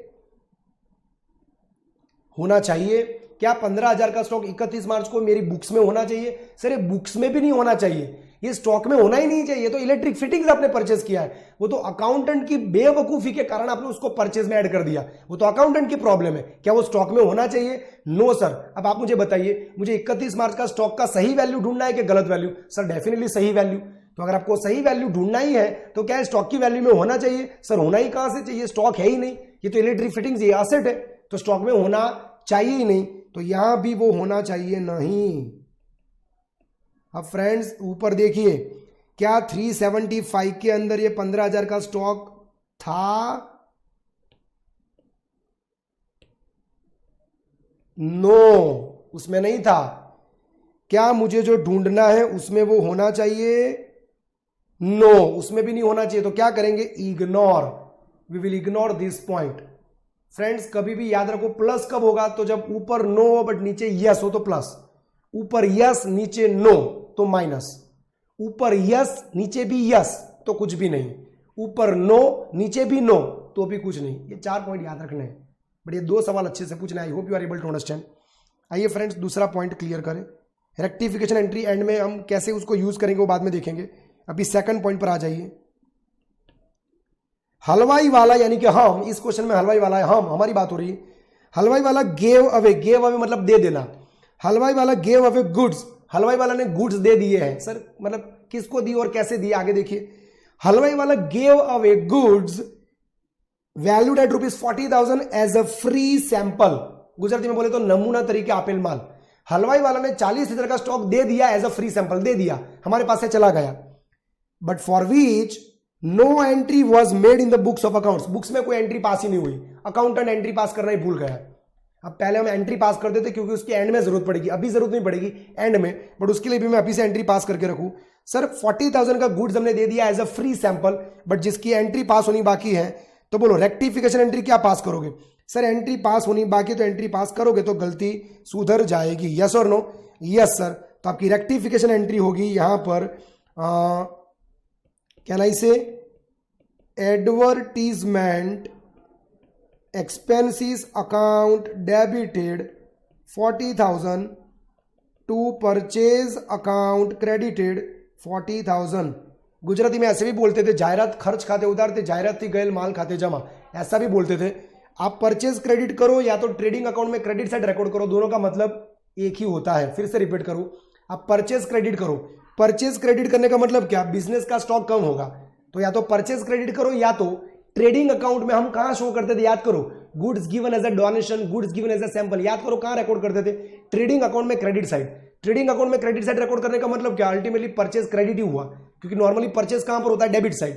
होना चाहिए क्या 15,000 का स्टॉक 31 मार्च को मेरी बुक्स में होना चाहिए? सर ये बुक्स में भी नहीं होना चाहिए, ये स्टॉक में होना ही नहीं चाहिए। तो इलेक्ट्रिक फिटिंग्स आपने परचेज किया है, वो तो अकाउंटेंट की बेवकूफी के कारण आपने उसको परचेज में ऐड कर दिया, वो तो अकाउंटेंट की प्रॉब्लम है। क्या वो स्टॉक में होना चाहिए? No sir. अब आप मुझे बताइए, मुझे 31 मार्च का स्टॉक का सही वैल्यू ढूंढना है कि गलत वैल्यू? सर डेफिनेटली सही वैल्यू। तो अगर आपको सही वैल्यू ढूंढना ही है तो क्या स्टॉक की वैल्यू में होना चाहिए? सर होना ही कहां से चाहिए, स्टॉक है ही नहीं, ये तो इलेक्ट्रिक फिटिंग्स ये एसेट है, तो स्टॉक में होना चाहिए ही नहीं। तो यहां भी वो होना चाहिए नहीं। अब फ्रेंड्स ऊपर देखिए, क्या 375 के अंदर ये 15,000 का स्टॉक था? नो, उसमें नहीं था। क्या मुझे जो ढूंढना है उसमें वो होना चाहिए? नो, उसमें भी नहीं होना चाहिए। तो क्या करेंगे? Ignore, we will ignore this point. Friends कभी भी याद रखो, प्लस कब होगा? तो जब ऊपर नो हो बट नीचे यस हो तो प्लस, ऊपर यस नीचे नो तो माइनस, ऊपर यस नीचे भी यस तो कुछ भी नहीं, ऊपर नो नीचे भी नो तो भी कुछ नहीं। ये 4 पॉइंट याद रखने हैं, बट ये 2 सवाल अच्छे से पूछना। I hope you are able to understand. आइए फ्रेंड्स दूसरा पॉइंट क्लियर करें। रेक्टिफिकेशन एंट्री एंड में हम कैसे उसको यूज करेंगे वो बाद में देखेंगे। अभी सेकंड पॉइंट पर आ जाइए। हलवाई वाला यानी कि हम, इस क्वेश्चन में हलवाई वाला है, हम, हमारी बात हो रही है। हलवाई वाला गेव अवे मतलब दे देना। हलवाई वाला गेव अवे गुड्स, हलवाई वाला ने गुड्स दे दिए हैं। सर मतलब किसको दी और कैसे दी, आगे देखिए। हलवाई वाला gave away goods valued at ₹40,000 as a free sample. Gujarati में बोले तो नमूना तरीके आपेल माल। हलवाई वाला ने 40,000 का स्टॉक दे दिया एज अ फ्री सैंपल, दे दिया, हमारे पास से चला गया। But for which no entry was made in the books of accounts, books में कोई एंट्री पास ही नहीं हुई। अकाउंटेंट एंट्री पास करना ही भूल गया। अब पहले हम एंट्री पास कर देते क्योंकि उसकी एंड में जरूरत पड़ेगी, अभी जरूरत नहीं पड़ेगी एंड में, बट उसके लिए भी मैं अभी से एंट्री पास करके रखूं। सर 40,000 का गुड्स हमने दे दिया as a free sample, but जिसकी एंट्री पास होनी बाकी है, तो बोलो रेक्टिफिकेशन एंट्री क्या पास करोगे? सर एंट्री पास होनी बाकी, तो एंट्री पास करोगे तो गलती सुधर जाएगी। यस और नो? Yes sir. तो आपकी रेक्टिफिकेशन एंट्री होगी यहां पर, कैन आई से advertisement expenses account debited 40,000 to purchase account credited 40,000। Gujarati में ऐसे भी बोलते थे, जायरात खर्च खाते उधार थे, जायरात थी गैल माल खाते जमा, ऐसा भी बोलते थे। आप परचेज क्रेडिट करो या तो ट्रेडिंग अकाउंट में क्रेडिट साइड रिकॉर्ड करो, दोनों का मतलब एक ही होता है। फिर से रिपीट करो, आप परचेज क्रेडिट करो। परचेज क्रेडिट करने का मतलब क्या? बिजनेस का स्टॉक कम होगा, तो या तो परचेज क्रेडिट करो या तो ट्रेडिंग अकाउंट में हम कहां शो करते थे, याद करो, goods given as a donation, goods given as a sample, याद करो कहां रिकॉर्ड करते थे? ट्रेडिंग अकाउंट में क्रेडिट साइड। ट्रेडिंग अकाउंट में क्रेडिट साइड रिकॉर्ड करने का मतलब क्या? अल्टीमेटली परचेज क्रेडिट ही हुआ, क्योंकि नॉर्मली परचेज कहां पर होता है? Debit side.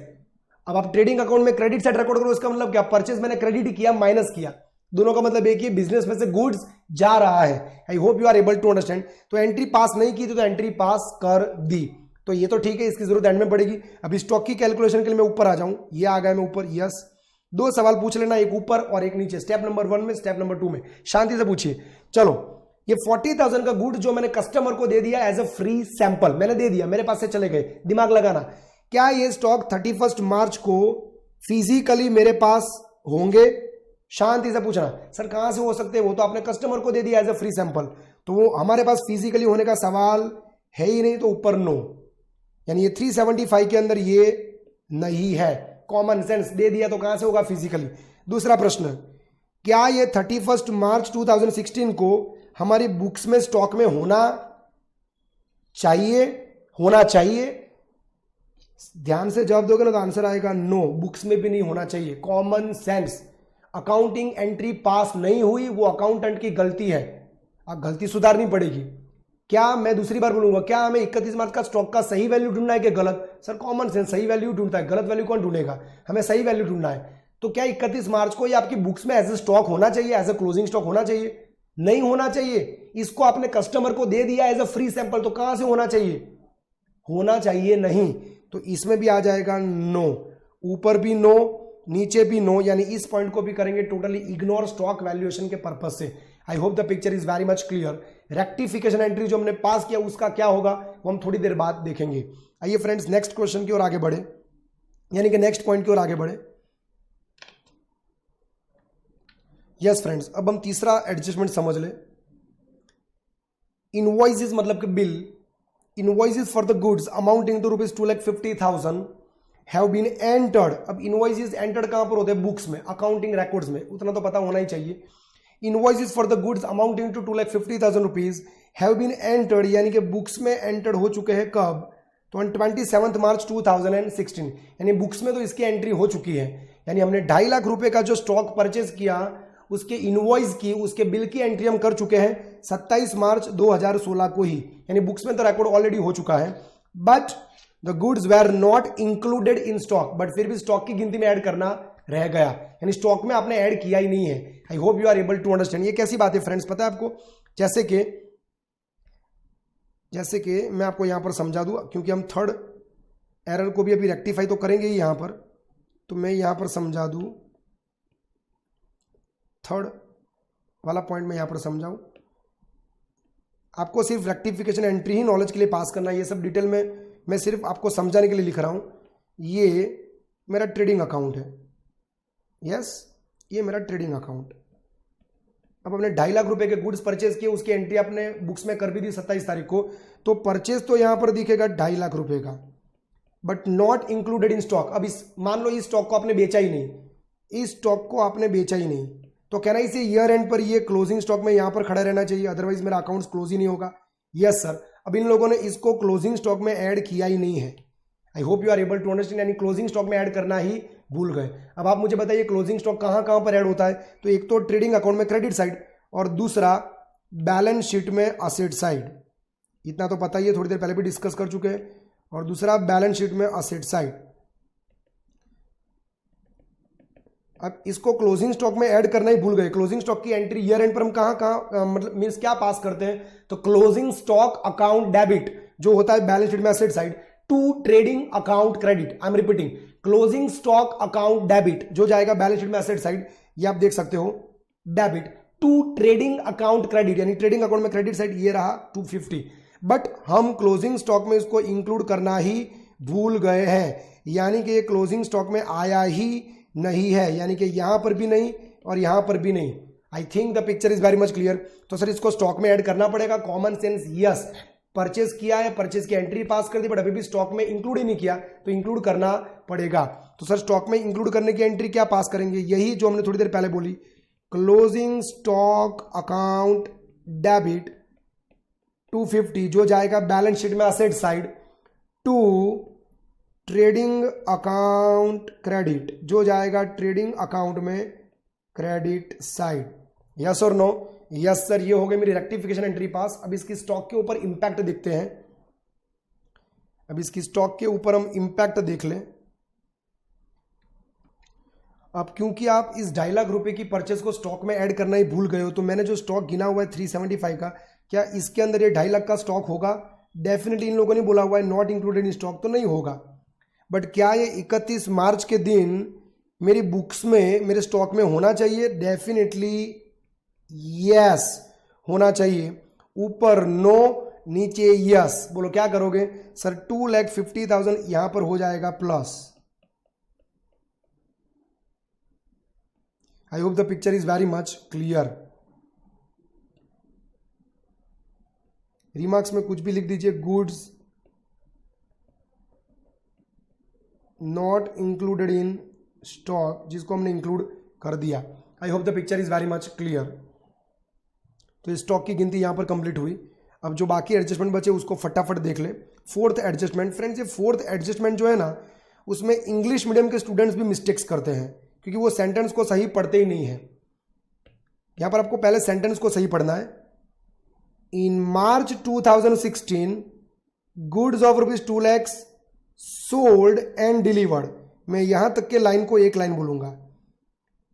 अब आप ट्रेडिंग अकाउंट में क्रेडिट साइड रिकॉर्ड करो, इसका मतलब क्या? परचेज मैंने क्रेडिट किया, माइनस किया, दोनों का मतलब एक ही, बिजनेस में से गुड्स जा रहा है। I hope you are able to understand. तो एंट्री पास नहीं की तो एंट्री पास कर दी, तो ये तो ठीक है, इसकी जरूरत एंड में पड़ेगी। अभी स्टॉक की कैलकुलेशन के लिए मैं ऊपर आ जाऊं, ये आ गया मैं ऊपर। यस, 2 सवाल पूछ लेना, एक ऊपर और एक नीचे, स्टेप नंबर 1 में, स्टेप नंबर 2 में, शांति से पूछिए। चलो, ये 40,000 का गुड जो मैंने कस्टमर को दे दिया एज अ फ्री सैंपल, मैंने दे दिया, मेरे पास से चले गए, दिमाग लगाना, क्या ये स्टॉक 31 मार्च को फिजिकली मेरे पास होंगे? शांति से पूछना। सर कहां से हो सकते हैं? वो तो आपने कस्टमर को दे दिया एज अ फ्री सैंपल, तो वो हमारे पास फिजिकली होने का सवाल है ही नहीं, तो ऊपर नो, यानी ये 375 के अंदर ये नहीं है। कॉमन सेंस, दे दिया तो कहां से होगा? फिजिकली। दूसरा प्रश्न, क्या ये 31 मार्च 2016 को हमारी बुक्स में स्टॉक में होना चाहिए? होना चाहिए। ध्यान से जवाब दोगे ना तो आंसर आएगा नो, बुक्स में भी नहीं होना चाहिए। Common sense, accounting entry pass नहीं हुई, वो अकाउंटेंट की गलती है, अब गलती सुधारनी पड़ेगी। क्या मैं दूसरी बार बोलूंगा, क्या हमें 31 मार्च का स्टॉक का सही वैल्यू ढूंढना है कि गलत? सर कॉमन सेंस, सही वैल्यू ढूंढता है, गलत वैल्यू कौन ढूंढेगा? हमें सही वैल्यू ढूंढना है। तो क्या 31 मार्च को ये आपकी बुक्स में एज ए स्टॉक होना चाहिए, एज ए क्लोजिंग स्टॉक होना चाहिए? नहीं होना चाहिए। इसको आपने कस्टमर को दे दिया एज अ फ्री सैंपल, तो कहां से होना चाहिए? होना चाहिए नहीं, तो इसमें भी आ जाएगा नो, ऊपर भी नो, नीचे भी नो, यानी इस पॉइंट को भी करेंगे टोटली इग्नोर स्टॉक वैल्यूएशन के पर्पज से। आई hope the picture is very much clear. Rectification entry जो हमने पास किया उसका क्या होगा वो हम थोड़ी देर बाद देखेंगे। आइए फ्रेंड्स नेक्स्ट क्वेश्चन की ओर आगे बढ़े, यानी कि नेक्स्ट पॉइंट की ओर आगे बढ़े। यस फ्रेंड्स, अब हम तीसरा एडजस्टमेंट समझ ले। इनवॉइसेस मतलब कि बिल, invoices for the goods amounting to ₹2,50,000 have been entered. अब इनवॉइसेस एंटर्ड कहां पर होते हैं? बुक्स में, अकाउंटिंग रिकॉर्ड्स में, उतना तो पता होना ही चाहिए। Invoices for the goods amounting to ₹2,50,000 have been entered, यानी कि बुक्स में एंटर्ड हो चुके हैं कब? तो 27 मार्च 2016, यानी बुक्स में तो इसकी एंट्री हो चुकी है, यानी हमने 2.5 लाख रुपए का जो स्टॉक परचेज किया उसके इनवॉइस की, उसके बिल की एंट्री हम कर चुके हैं 27 मार्च 2016 को ही, यानी बुक्स में तो रिकॉर्ड ऑलरेडी हो चुका है। But the goods were not included in stock, but फिर भी स्टॉक की गिनती में ऐड करना रह गया, यानी स्टॉक में आपने ऐड किया ही नहीं है। I hope you are able to understand. ये कैसी बात है फ्रेंड्स, पता है आपको? जैसे कि मैं आपको यहां पर समझा दूं, क्योंकि हम थर्ड एरर को भी अभी रेक्टिफाई तो करेंगे ही यहां पर, तो मैं यहां पर समझा दूं, थर्ड वाला पॉइंट मैं यहां पर समझाऊं। आपको सिर्फ रेक्टिफिकेशन एंट्री ही नॉलेज के लिए पास करना है, ये सब डिटेल में मैं सिर्फ आपको समझाने के लिए लिख रहा हूं। ये मेरा ट्रेडिंग अकाउंट है, यस, ये मेरा ट्रेडिंग अकाउंट, अब हमने 2.5 लाख रुपए के गुड्स परचेज किए, उसकी एंट्री आपने बुक्स में कर भी दी 27 तारीख को, तो परचेज तो यहां पर दिखेगा 2.5 लाख रुपए का, but not included in stock. अब इस मान लो इस स्टॉक को आपने बेचा ही नहीं, इस स्टॉक को आपने बेचा ही नहीं, तो कहना इसे ईयर एंड पर ये क्लोजिंग स्टॉक में यहां पर खड़ा रहना चाहिए, अदरवाइज मेरा अकाउंट क्लोज ही नहीं होगा। यस सर, अब इन लोगों ने इसको क्लोजिंग स्टॉक में ऐड किया ही नहीं है। I hope you are able to understand, यानी क्लोजिंग स्टॉक में ऐड करना ही भूल गए। अब आप मुझे बताइए क्लोजिंग स्टॉक कहां कहां पर ऐड होता है, तो एक तो ट्रेडिंग अकाउंट में क्रेडिट साइड, और दूसरा बैलेंस शीट में असेट साइड। इतना तो पता ही है, थोड़ी देर पहले भी डिस्कस कर चुके हैं। और दूसरा बैलेंस शीट में असेट साइड। अब इसको क्लोजिंग स्टॉक में ऐड करना ही भूल गए। क्लोजिंग स्टॉक की एंट्री ईयर एंड पर हम कहां कहां मतलब मींस क्या पास करते हैं, तो क्लोजिंग स्टॉक अकाउंट डेबिट जो होता है बैलेंस शीट में asset side to trading account credit. I am repeating, closing stock account debit जो जाएगा बैलेंस शीट में असेट साइड, ये आप देख सकते हो debit to trading account credit, यानी ट्रेडिंग अकाउंट में क्रेडिट साइड ये रहा 250, बट हम क्लोजिंग स्टॉक में इसको इंक्लूड करना ही भूल गए हैं, यानी कि ये क्लोजिंग स्टॉक में आया ही नहीं है, यानी कि यहां पर भी नहीं और यहां पर भी नहीं। I think the picture is very much clear. तो सर इसको स्टॉक में ऐड करना पड़ेगा, कॉमन सेंस यस। परचेज किया है, परचेज की एंट्री पास कर दी, बट अभी भी स्टॉक में इंक्लूड ही नहीं किया, तो इंक्लूड करना पड़ेगा। तो सर स्टॉक में इंक्लूड करने की एंट्री क्या पास करेंगे, यही जो हमने थोड़ी देर पहले बोली, क्लोजिंग स्टॉक अकाउंट डेबिट 250 जो जाएगा बैलेंस शीट में asset side to trading account credit जो जाएगा ट्रेडिंग अकाउंट में क्रेडिट साइड। यस और नो? यस सर, ये हो गई मेरी रेक्टिफिकेशन एंट्री पास। अब इसकी स्टॉक के ऊपर इंपैक्ट देखते हैं। अब इसकी स्टॉक के ऊपर हम इंपैक्ट देख लें। अब क्योंकि आप इस 2.5 लाख रुपए की परचेज को स्टॉक में ऐड करना ही भूल गए हो, तो मैंने जो स्टॉक गिना हुआ है 375 का, क्या इसके अंदर ये 2.5 लाख का स्टॉक होगा? डेफिनेटली इन लोगों ने बोला हुआ है नॉट इंक्लूडेड इन स्टॉक, तो नहीं होगा। बट क्या ये 31 मार्च के दिन मेरी बुक्स में मेरे स्टॉक में होना चाहिए? डेफिनेटली यस होना चाहिए। ऊपर नो, नीचे यस। बोलो क्या करोगे? सर 2,50,000 यहां पर हो जाएगा plus. I hope the picture is very much clear. Remarks में कुछ भी लिख दीजिए, goods not included in stock, जिसको हमने इंक्लूड कर दिया। आई hope the picture is very much clear. तो स्टॉक की गिनती यहां पर कंप्लीट हुई। अब जो बाकी एडजस्टमेंट बचे उसको फटाफट देख ले। फोर्थ एडजस्टमेंट, फ्रेंड्स ये फोर्थ एडजस्टमेंट जो है ना, उसमें इंग्लिश मीडियम के स्टूडेंट्स भी मिस्टेक्स करते हैं, क्योंकि वो सेंटेंस को सही पढ़ते ही नहीं है। यहां पर आपको पहले सेंटेंस को सही पढ़ना है। In March 2016 goods of ₹2 lakh sold and delivered. मैं यहां तक के लाइन को एक लाइन बोलूंगा,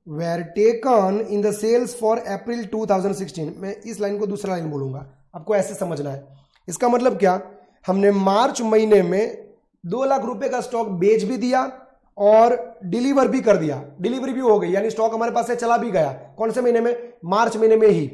were taken in the sales for April 2016। मैं इस लाइन को दूसरा लाइन बोलूंगा, आपको ऐसे समझना है। इसका मतलब क्या, हमने मार्च महीने में 2 लाख रुपए का स्टॉक बेच भी दिया और डिलीवर भी कर दिया, डिलीवरी भी हो गई, यानी स्टॉक हमारे पास से चला भी गया। कौन से महीने में? मार्च महीने में ही।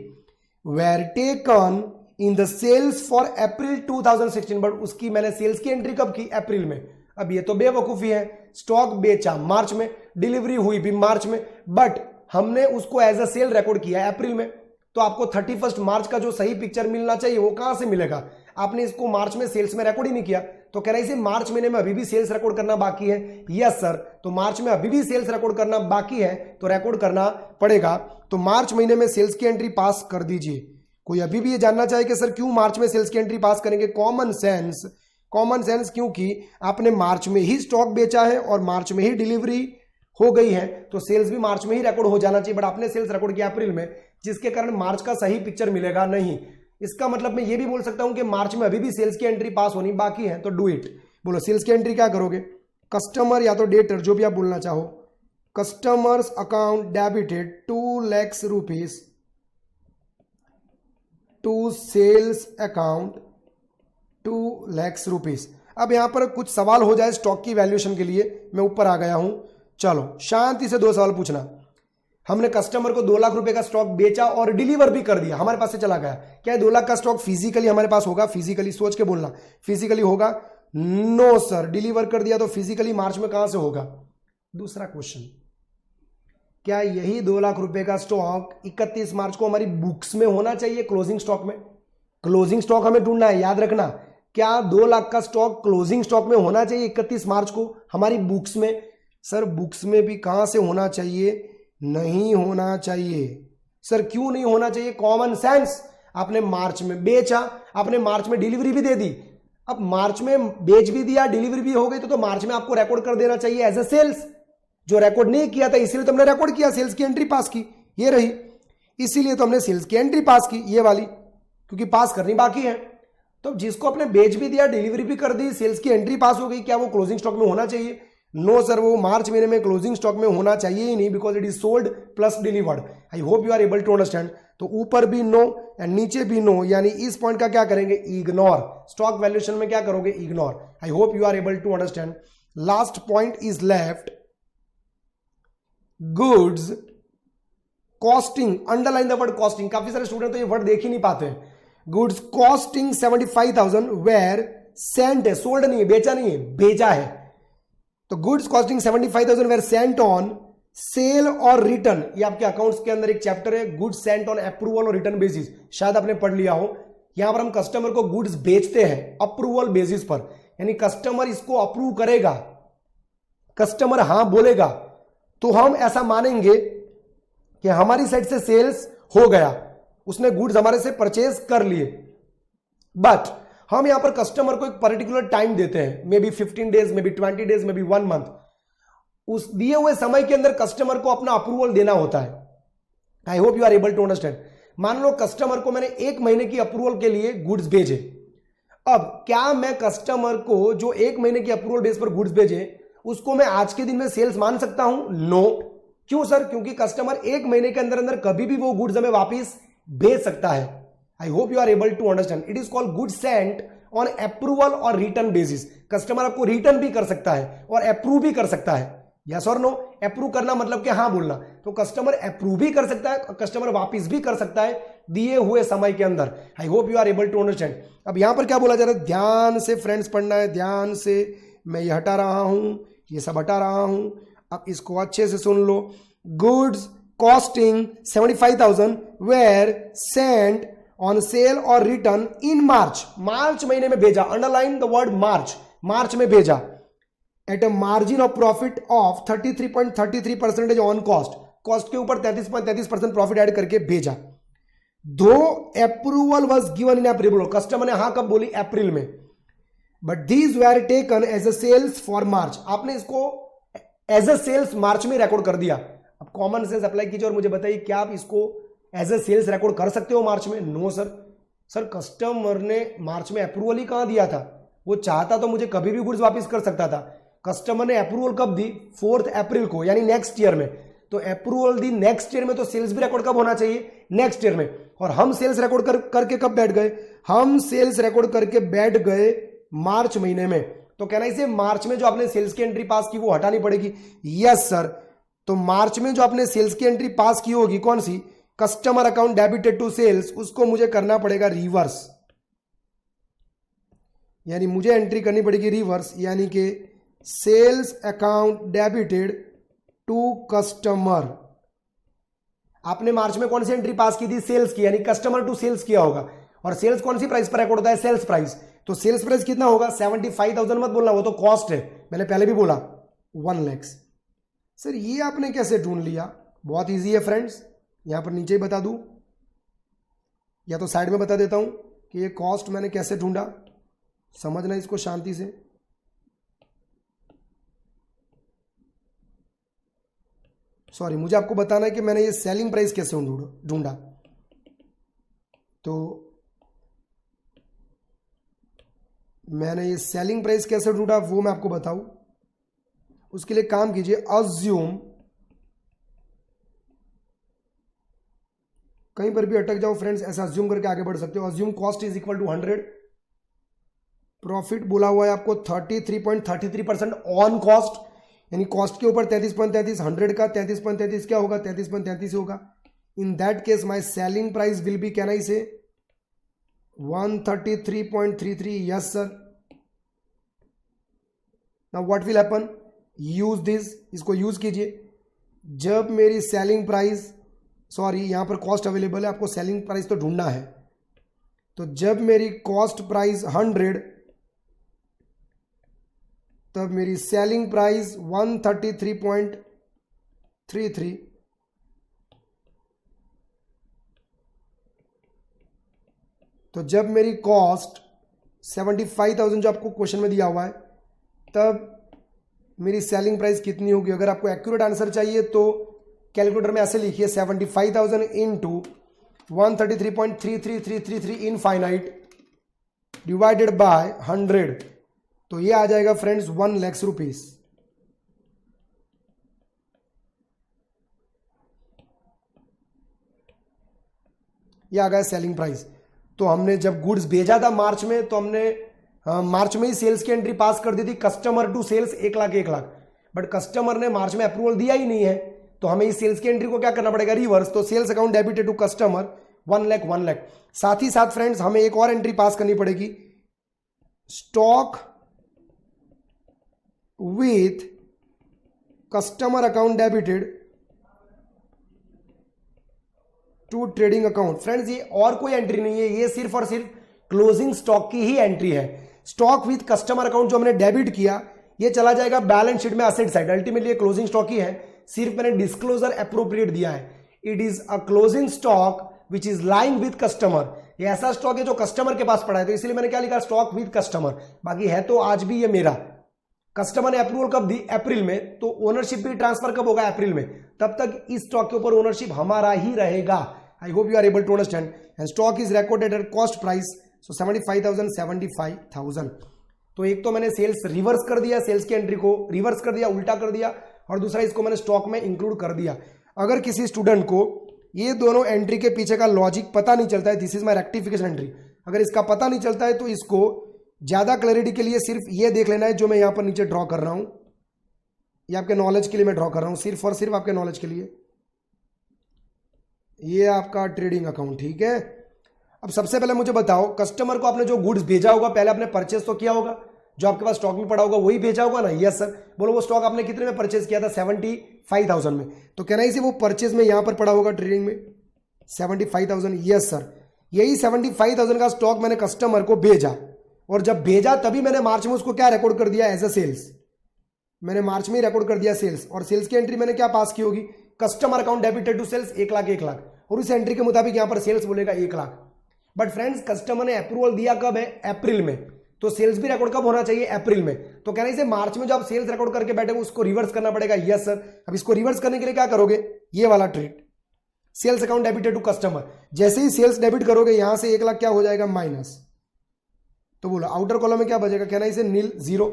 Were taken in the sales for April 2016, but उसकी मैंने सेल्स की एंट्री कब की? अप्रैल में। अब ये तो बेवकूफी है, स्टॉक बेचा मार्च में, डिलीवरी हुई भी मार्च में, बट हमने उसको एज अ सेल रिकॉर्ड किया अप्रैल में। तो आपको 31 मार्च का जो सही पिक्चर मिलना चाहिए वो कहां से मिलेगा? आपने इसको मार्च में सेल्स में रिकॉर्ड ही नहीं किया। तो कह रहे मार्च महीने में अभी भी सेल्स रिकॉर्ड करना बाकी है। यस सर, तो मार्च में अभी भी सेल्स रिकॉर्ड करना बाकी है, तो रिकॉर्ड करना पड़ेगा। तो मार्च महीने में सेल्स की एंट्री पास कर दीजिए। कोई अभी भी ये जानना चाहे कि सर क्यों मार्च में सेल्स की एंट्री पास करेंगे? कॉमन सेंस, क्योंकि आपने मार्च में ही स्टॉक बेचा है और मार्च में ही डिलीवरी हो गई है, तो सेल्स भी मार्च में ही रिकॉर्ड हो जाना चाहिए। बट आपने सेल्स रिकॉर्ड किया अप्रैल में, जिसके कारण मार्च का सही पिक्चर मिलेगा नहीं। इसका मतलब मैं ये भी बोल सकता हूं कि मार्च में अभी भी सेल्स की एंट्री पास होनी बाकी है, तो डू इट। बोलो सेल्स की एंट्री क्या करोगे? कस्टमर या तो डेटर, जो भी आप बोलना चाहो, customers account debited 2 lakh rupees to sales account 2 lakh rupees. अब यहां पर कुछ सवाल हो जाए स्टॉक की वैल्यूएशन के लिए, मैं ऊपर आ गया हूं। चलो शांति से 2 सवाल पूछना। हमने कस्टमर को 2 लाख रुपए का स्टॉक बेचा और डिलीवर भी कर दिया, हमारे पास से चला गया। क्या 2 लाख का स्टॉक फिजिकली हमारे पास होगा? फिजिकली सोच के बोलना, फिजिकली होगा? नो सर, डिलीवर कर दिया तो फिजिकली मार्च में कहां से होगा? दूसरा क्वेश्चन, क्या यही 2 लाख रुपए का स्टॉक 31 मार्च को हमारी बुक्स में होना चाहिए क्लोजिंग स्टॉक में? क्लोजिंग स्टॉक हमें ढूंढना है, याद रखना। क्या 2 लाख का स्टॉक क्लोजिंग स्टॉक में होना चाहिए 31 मार्च को हमारी बुक्स में? सर बुक्स में भी कहां से होना चाहिए? नहीं होना चाहिए। सर क्यों नहीं होना चाहिए? Common sense. आपने मार्च में बेचा, आपने मार्च में डिलीवरी भी दे दी। अब मार्च में बेच भी दिया, डिलीवरी भी हो गई, तो मार्च में आपको रिकॉर्ड कर देना चाहिए एज ए सेल्स। जो रिकॉर्ड नहीं किया था इसीलिए तो हमने रिकॉर्ड किया, सेल्स की एंट्री पास की, ये रही, इसीलिए तो हमने सेल्स की एंट्री पास की, ये वाली, क्योंकि पास करनी बाकी है। तो जिसको आपने बेच भी दिया, डिलीवरी भी कर दी, सेल्स की एंट्री पास हो गई, क्या वो क्लोजिंग स्टॉक में होना चाहिए? नो सर, वो मार्च महीने में क्लोजिंग स्टॉक में होना चाहिए ही नहीं, because it is sold plus delivered. I hope you are able to understand. तो ऊपर भी नो एंड नीचे भी नो, यानी इस पॉइंट का क्या करेंगे? इग्नोर। स्टॉक वैल्यूएशन में क्या करोगे? Ignore. I hope you are able to understand. Last point is left, goods costing. Underline the word costing. काफी सारे स्टूडेंट तो ये वर्ड देख ही नहीं पाते हैं। गुड्स कॉस्टिंग 75,000 वेर सेंट है, सोल्ड नहीं है, बेचा नहीं है, भेजा है। तो goods costing 75,000 were sent on sale और रिटर्न। ये आपके अकाउंट्स के अंदर एक चैप्टर है, गुड्स सेंट ऑन अप्रूवल और रिटर्न बेसिस, शायद आपने पढ़ लिया हो। यहां पर हम कस्टमर को गुड्स बेचते हैं अप्रूवल बेसिस पर, यानी कस्टमर इसको अप्रूव करेगा, कस्टमर हां बोलेगा तो हम ऐसा मानेंगे कि हमारी साइड से सेल्स हो गया, उसने गुड्स हमारे से परचेज कर लिए। बट हम यहां पर कस्टमर को एक पर्टिकुलर टाइम देते हैं, may be 15 days, may be 20 days, may be 1 month. उस दिए हुए समय के अंदर कस्टमर को अपना अप्रूवल देना होता है। I hope you are able to understand. मान लो कस्टमर को मैंने 1 महीने की अप्रूवल के लिए गुड्स भेजे। अब क्या मैं कस्टमर को जो 1 महीने की अप्रूवल बेस पर गुड्स भेजे, उसको मैं आज के दिन में सेल्स मान सकता हूं? नो। क्यों सर? क्योंकि कस्टमर 1 महीने के अंदर अंदर कभी भी वो गुड्स हमें वापिस भेज सकता है। I hope you are able to understand. It is called goods sent on approval और रिटर्न बेसिस। कस्टमर आपको रिटर्न भी कर सकता है और अप्रूव भी कर सकता है। यस और नो? अप्रूव करना मतलब कि हाँ बोलना, तो कस्टमर अप्रूव भी कर सकता है, कस्टमर वापिस भी कर सकता है दिए हुए समय के अंदर। I hope you are able to understand. अब यहां पर क्या बोला जा रहा है? ध्यान से फ्रेंड्स पढ़ना है, ध्यान से। मैं ये हटा रहा हूं, ये सब हटा रहा हूं, अब इसको अच्छे से सुन लो। Goods costing 75,000 were sent on sale और रिटर्न इन मार्च। मार्च महीने में भेजा, underline the word March, March में भेजा, at a margin of profit of 33.33% on cost. Cost के ऊपर 33.33% प्रॉफिट ऐड करके भेजा। The approval was given in April, customer ने हां कब बोली? अप्रैल में। But these were taken as a sales for March. आपने इसको एज अ सेल्स मार्च में रिकॉर्ड कर दिया। अब कॉमन सेंस अप्लाई कीजिए और मुझे बताइए, क्या आप इसको एज अ सेल्स रिकॉर्ड कर सकते हो मार्च में? No sir. सर कस्टमर ने मार्च में अप्रूवल ही कहां दिया था? वो चाहता तो मुझे कभी भी गुड्स वापस कर सकता था। कस्टमर ने अप्रूवल कब दी? 4 अप्रैल को, यानी नेक्स्ट ईयर में। तो अप्रूवल दी नेक्स्ट ईयर में, तो सेल्स भी रिकॉर्ड कब होना चाहिए? नेक्स्ट ईयर में। और हम सेल्स रिकॉर्ड करके कब बैठ गए? हम सेल्स रिकॉर्ड करके बैठ गए मार्च महीने में। तो कहना इसे मार्च में जो आपने सेल्स की एंट्री पास की वो हटानी पड़ेगी। Yes sir. तो मार्च में जो आपने सेल्स की एंट्री पास की होगी, कौन सी? Customer account debited to sales, उसको मुझे करना पड़ेगा रिवर्स, यानी मुझे एंट्री करनी पड़ेगी रिवर्स, यानी कि sales account debited to customer. आपने मार्च में कौन सी एंट्री पास की थी? सेल्स की, यानी कस्टमर टू सेल्स किया होगा। और सेल्स कौन सी प्राइस पर रिकॉर्ड होता है? Sales price. तो सेल्स प्राइस कितना होगा? 75,000 मत बोलना, वो तो कॉस्ट है, मैंने पहले भी बोला 1 लाख। सर ये आपने कैसे ढूंढ लिया? बहुत इजी है फ्रेंड्स, यहां पर नीचे ही बता दूं या तो साइड में बता देता हूं कि ये कॉस्ट मैंने कैसे ढूंढा। समझना इसको शांति से। सॉरी, मुझे आपको बताना है कि मैंने ये सेलिंग प्राइस कैसे ढूंढा। तो मैंने ये सेलिंग प्राइस कैसे ढूंढा वो मैं आपको बताऊं। उसके लिए काम कीजिए, अज्यूम, कहीं पर भी अटक जाओ फ्रेंड्स, ऐसा अज्यूम करके आगे बढ़ सकते हो। Assume cost is equal to 100, profit बोला हुआ है आपको 33.33% ऑन कॉस्ट, यानी कॉस्ट के ऊपर 33.33, 100 का 33.33 क्या होगा? 33.33 होगा। In that case my selling price will be, can I से 133.33? Yes sir. Now what will happen? Use this, इसको यूज कीजिए। जब मेरी सेलिंग प्राइस, सॉरी यहां पर कॉस्ट अवेलेबल है, आपको सेलिंग प्राइस तो ढूंढना है। तो जब मेरी कॉस्ट प्राइस 100, तब मेरी सेलिंग प्राइस 133.33, तो जब मेरी कॉस्ट 75,000 जो आपको क्वेश्चन में दिया हुआ है, तब मेरी सेलिंग प्राइस कितनी होगी। अगर आपको एक्यूरेट आंसर चाहिए तो कैलकुलेटर में ऐसे लिखिए 75,000 इंटू 133.33333 इनफाइनाइट डिवाइडेड बाय 100, तो ये आ जाएगा फ्रेंड्स 1 लाख रुपीस। ये आ गया सेलिंग प्राइस। तो हमने जब गुड्स भेजा था मार्च में, तो हमने मार्च में ही सेल्स की एंट्री पास कर दी थी, customer to sales 1 lakh 1 lakh, but customer ने मार्च में अप्रूवल दिया ही नहीं है, तो हमें इस सेल्स की एंट्री को क्या करना पड़ेगा, रिवर्स। तो sales account debited to customer 1 lakh 1 lakh. साथ ही साथ फ्रेंड्स हमें एक और एंट्री पास करनी पड़ेगी, stock with customer account debited to trading account. Friends ये और कोई एंट्री नहीं है, ये सिर्फ और सिर्फ क्लोजिंग स्टॉक की ही एंट्री है। स्टॉक विथ कस्टमर अकाउंट जो हमने डेबिट किया, ये चला जाएगा बैलेंस शीट में असेट साइड। अल्टीमेटली ये क्लोजिंग स्टॉक ही है, सिर्फ मैंने डिस्क्लोजर अप्रोप्रिएट दिया है। It is a closing stock which is lying with customer. ये ऐसा स्टॉक है जो कस्टमर के पास पड़ा है, तो इसलिए मैंने क्या लिखा, स्टॉक विद कस्टमर। बाकी है तो आज भी ये मेरा। कस्टमर ने अप्रूवल कब दी, अप्रैल में, तो ओनरशिप भी ट्रांसफर कब होगा, अप्रैल में। तब तक इस स्टॉक के ऊपर ओनरशिप हमारा ही रहेगा। I hope you are able to understand. And stock is recorded at cost price, so 75,000 75,000। तो एक तो मैंने सेल्स रिवर्स कर दिया, सेल्स की एंट्री को रिवर्स कर दिया, उल्टा कर दिया, और दूसरा इसको मैंने स्टॉक में इंक्लूड कर दिया। अगर किसी स्टूडेंट को ये दोनों एंट्री के पीछे का लॉजिक पता नहीं चलता है, this is my rectification entry, अगर इसका पता नहीं चलता है तो इसको ज्यादा क्लैरिटी के लिए सिर्फ ये देख लेना है जो मैं यहां पर नीचे ड्रॉ कर रहा हूं। ये आपके नॉलेज के लिए मैं ड्रॉ कर रहा हूं, सिर्फ और सिर्फ आपके नॉलेज के लिए। ये आपका ट्रेडिंग अकाउंट, ठीक है। अब सबसे पहले मुझे बताओ, कस्टमर को आपने जो गुड्स भेजा होगा, पहले आपने परचेस तो किया होगा, जो आपके पास स्टॉक में पड़ा होगा वही भेजा होगा ना। Yes sir. बोलो वो स्टॉक आपने कितने में परचेज किया था, 75,000 में। तो कहना इसे वो परचेज में यहां पर पड़ा होगा ट्रेडिंग में 75,000। Yes sir. यही 75,000 का स्टॉक मैंने कस्टमर को भेजा, और जब भेजा तभी मैंने मार्च में उसको क्या रिकॉर्ड कर दिया, एज अ सेल्स। मैंने मार्च में ही रिकॉर्ड कर दिया सेल्स, और सेल्स की एंट्री मैंने क्या पास की होगी, customer account debited to sales 1 lakh 1 lakh, और उस एंट्री के मुताबिक यहां पर सेल्स बोलेगा 1 लाख। बट फ्रेंड्स कस्टमर ने अप्रूवल दिया कब है, अप्रैल में, तो सेल्स भी रिकॉर्ड कब होना चाहिए, अप्रैल में। तो कहना इसे मार्च में जो आप सेल्स रिकॉर्ड करके बैठे उसको रिवर्स करना पड़ेगा। Yes sir. अब इसको रिवर्स करने के लिए क्या करोगे, ये वाला trade, sales account debited to customer. जैसे ही सेल्स डेबिट करोगे यहां से 1 लाख क्या हो जाएगा, माइनस। तो बोलो आउटर कॉलम में क्या बचेगा, कहना इसे नील, 0।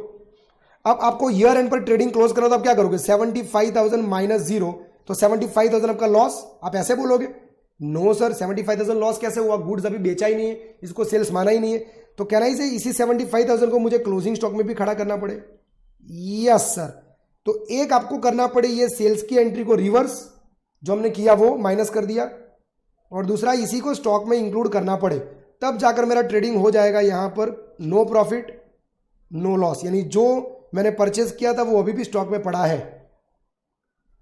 अब आपको ईयर एंड पर ट्रेडिंग क्लोज करना, तो आप क्या करोगे, 75,000 माइनस 0, तो 75,000 आपका लॉस। आप ऐसे बोलोगे, नो सर 75,000 लॉस कैसे हुआ, गुड्स अभी बेचा ही नहीं है, इसको सेल्स माना ही नहीं है। तो कहना ही से इसी 75,000 को मुझे क्लोजिंग स्टॉक में भी खड़ा करना पड़े। Yes sir. तो एक आपको करना पड़े ये सेल्स की एंट्री को रिवर्स, जो हमने किया वो माइनस कर दिया, और दूसरा इसी को स्टॉक में इंक्लूड करना पड़े, तब जाकर मेरा ट्रेडिंग हो जाएगा यहां पर नो प्रॉफिट नो लॉस, यानी जो मैंने परचेज किया था वो अभी भी स्टॉक में पड़ा है।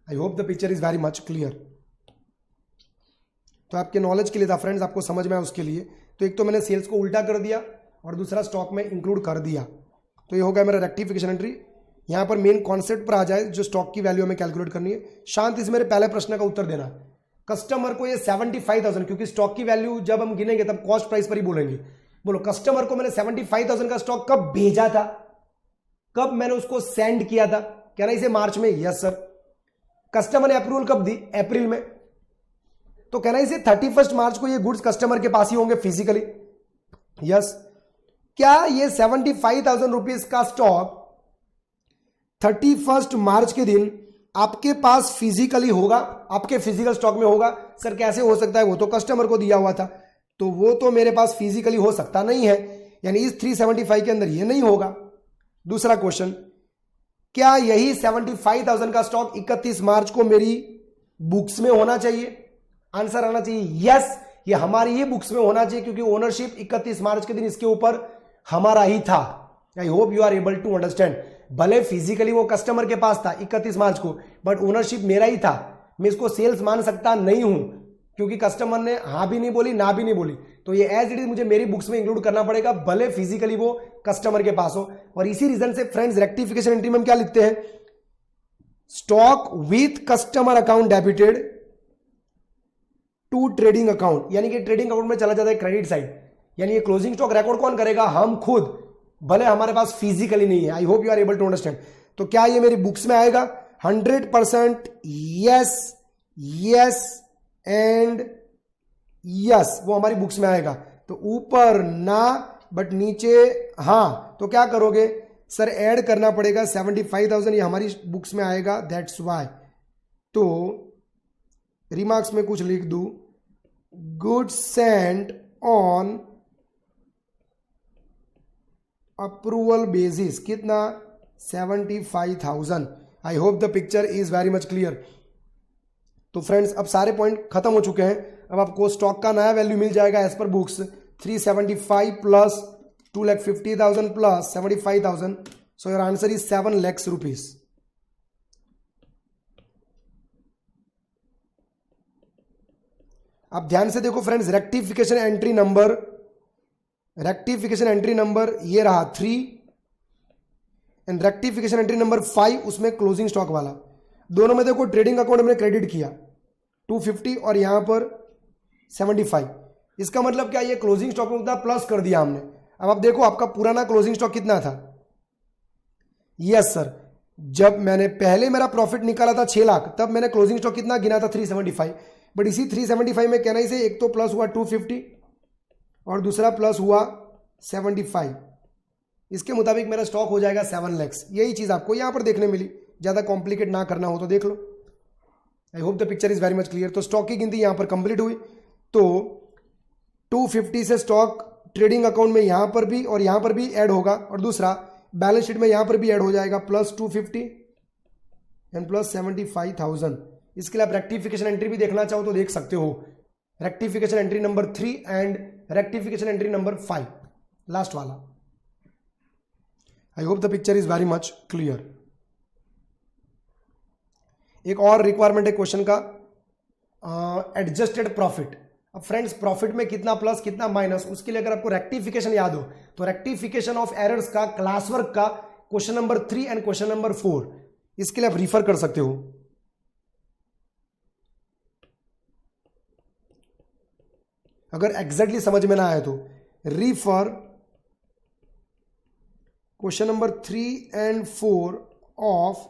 I hope the picture is very much clear. तो आपके नॉलेज के लिए था फ्रेंड्स, आपको समझ में आया उसके लिए। तो एक तो मैंने सेल्स को उल्टा कर दिया और दूसरा स्टॉक में इंक्लूड कर दिया। तो ये हो गया मेरा रेक्टिफिकेशन एंट्री। यहां पर मेन कॉन्सेप्ट पर आ जाए, जो स्टॉक की वैल्यू हमें कैलकुलेट करनी है। शांति से मेरे पहले प्रश्न का उत्तर देना। कस्टमर को ये 75,000, क्योंकि स्टॉक की वैल्यू जब हम गिनेंगे तब कॉस्ट प्राइस पर ही बोलेंगे। बोलो कस्टमर को मैंने 75,000 का स्टॉक कब भेजा था, कब मैंने उसको सेंड किया था, कहना इसे मार्च में। Yes sir. कस्टमर ने अप्रूवल कब दी, अप्रैल में। तो कहना इसे 31 मार्च को ये गुड्स कस्टमर के पास ही होंगे फिजिकली। यस। क्या ये 75,000 रुपीज का स्टॉक 31 मार्च के दिन आपके पास फिजिकली होगा, आपके फिजिकल स्टॉक में होगा? सर कैसे हो सकता है, वो तो कस्टमर को दिया हुआ था, तो वो तो मेरे पास फिजिकली हो सकता नहीं है, यानी इस 375 के अंदर ये नहीं होगा। दूसरा क्वेश्चन, क्या यही 75,000 का स्टॉक 31 मार्च को मेरी बुक्स में होना चाहिए? आंसर आना चाहिए यस, ये हमारी ही बुक्स में होना चाहिए, क्योंकि ओनरशिप 31 मार्च के दिन इसके ऊपर हमारा ही था। I hope you are able to understand. भले फिजिकली वो कस्टमर के पास था 31 मार्च को, बट ओनरशिप मेरा ही था, मैं इसको सेल्स मान सकता नहीं हूं क्योंकि कस्टमर ने हाँ भी नहीं बोली ना भी नहीं बोली, तो ये एज इट इज मुझे मेरी बुक्स में इंक्लूड करना पड़ेगा भले फिजिकली वो कस्टमर के पास हो। और इसी रीजन से फ्रेंड्स रेक्टिफिकेशन एंट्री में हम क्या लिखते हैं, stock with customer account debited to trading account, यानी कि ट्रेडिंग अकाउंट में चला जाता है क्रेडिट साइड, यानी ये क्लोजिंग स्टॉक रिकॉर्ड कौन करेगा, हम खुद, भले हमारे पास फिजिकली नहीं है। I hope you are able to understand. तो क्या ये मेरी बुक्स में आएगा, 100% यस यस एंड यस, वो हमारी बुक्स में आएगा। तो ऊपर ना बट नीचे हाँ, तो क्या करोगे सर, ऐड करना पड़ेगा 75,000, ये हमारी बुक्स में आएगा, दैट्स वाई। तो रिमार्क्स में कुछ लिख दू, goods sent on approval basis, कितना 75,000। आई hope the picture is very much clear. तो फ्रेंड्स अब सारे पॉइंट खत्म हो चुके हैं, अब आपको स्टॉक का नया वैल्यू मिल जाएगा as per books 375 plus 2,50,000 plus 75,000, so your answer is 7 lakh rupees. आप ध्यान से देखो फ्रेंड्स, रेक्टिफिकेशन एंट्री नंबर ये रहा 3 एंड रेक्टिफिकेशन एंट्री नंबर 5, उसमें क्लोजिंग स्टॉक वाला, दोनों में देखो ट्रेडिंग अकाउंट हमने क्रेडिट किया 250 और यहां पर 75, इसका मतलब क्या, ये क्लोजिंग स्टॉक में उतना प्लस कर दिया हमने। अब आप देखो आपका पुराना क्लोजिंग स्टॉक कितना था, यस सर, जब मैंने पहले मेरा प्रॉफिट निकाला था 6 लाख, तब मैंने क्लोजिंग स्टॉक कितना गिना था 375, बट इसी 375 में कहना इसे एक तो प्लस हुआ 250 और दूसरा प्लस हुआ 75, इसके मुताबिक मेरा स्टॉक हो जाएगा 7 लाख। यही चीज आपको यहां पर देखने मिली, ज्यादा कॉम्प्लिकेट ना करना हो तो देख लो। I hope the picture is very much clear. तो स्टॉक की गिनती यहां पर कंप्लीट हुई, तो 250 से स्टॉक ट्रेडिंग अकाउंट में यहां पर भी और यहां पर भी ऐड होगा, और दूसरा बैलेंस शीट में यहां पर भी ऐड हो जाएगा प्लस 250 एंड प्लस 75,000। इसके लिए आप रेक्टिफिकेशन एंट्री भी देखना चाहो तो देख सकते हो, rectification entry number 3 and rectification entry number 5, last वाला। I hope the picture is very much clear. एक और रिक्वायरमेंट है क्वेश्चन का, एडजस्टेड प्रॉफिट। अब फ्रेंड्स प्रॉफिट में कितना प्लस कितना माइनस, उसके लिए अगर आपको रेक्टिफिकेशन याद हो तो रेक्टिफिकेशन ऑफ एरर्स का क्लास वर्क का question number 3 and question number 4, इसके लिए आप रिफर कर सकते हो। अगर एग्जैक्टली समझ में ना आए तो refer question number 3 and 4 of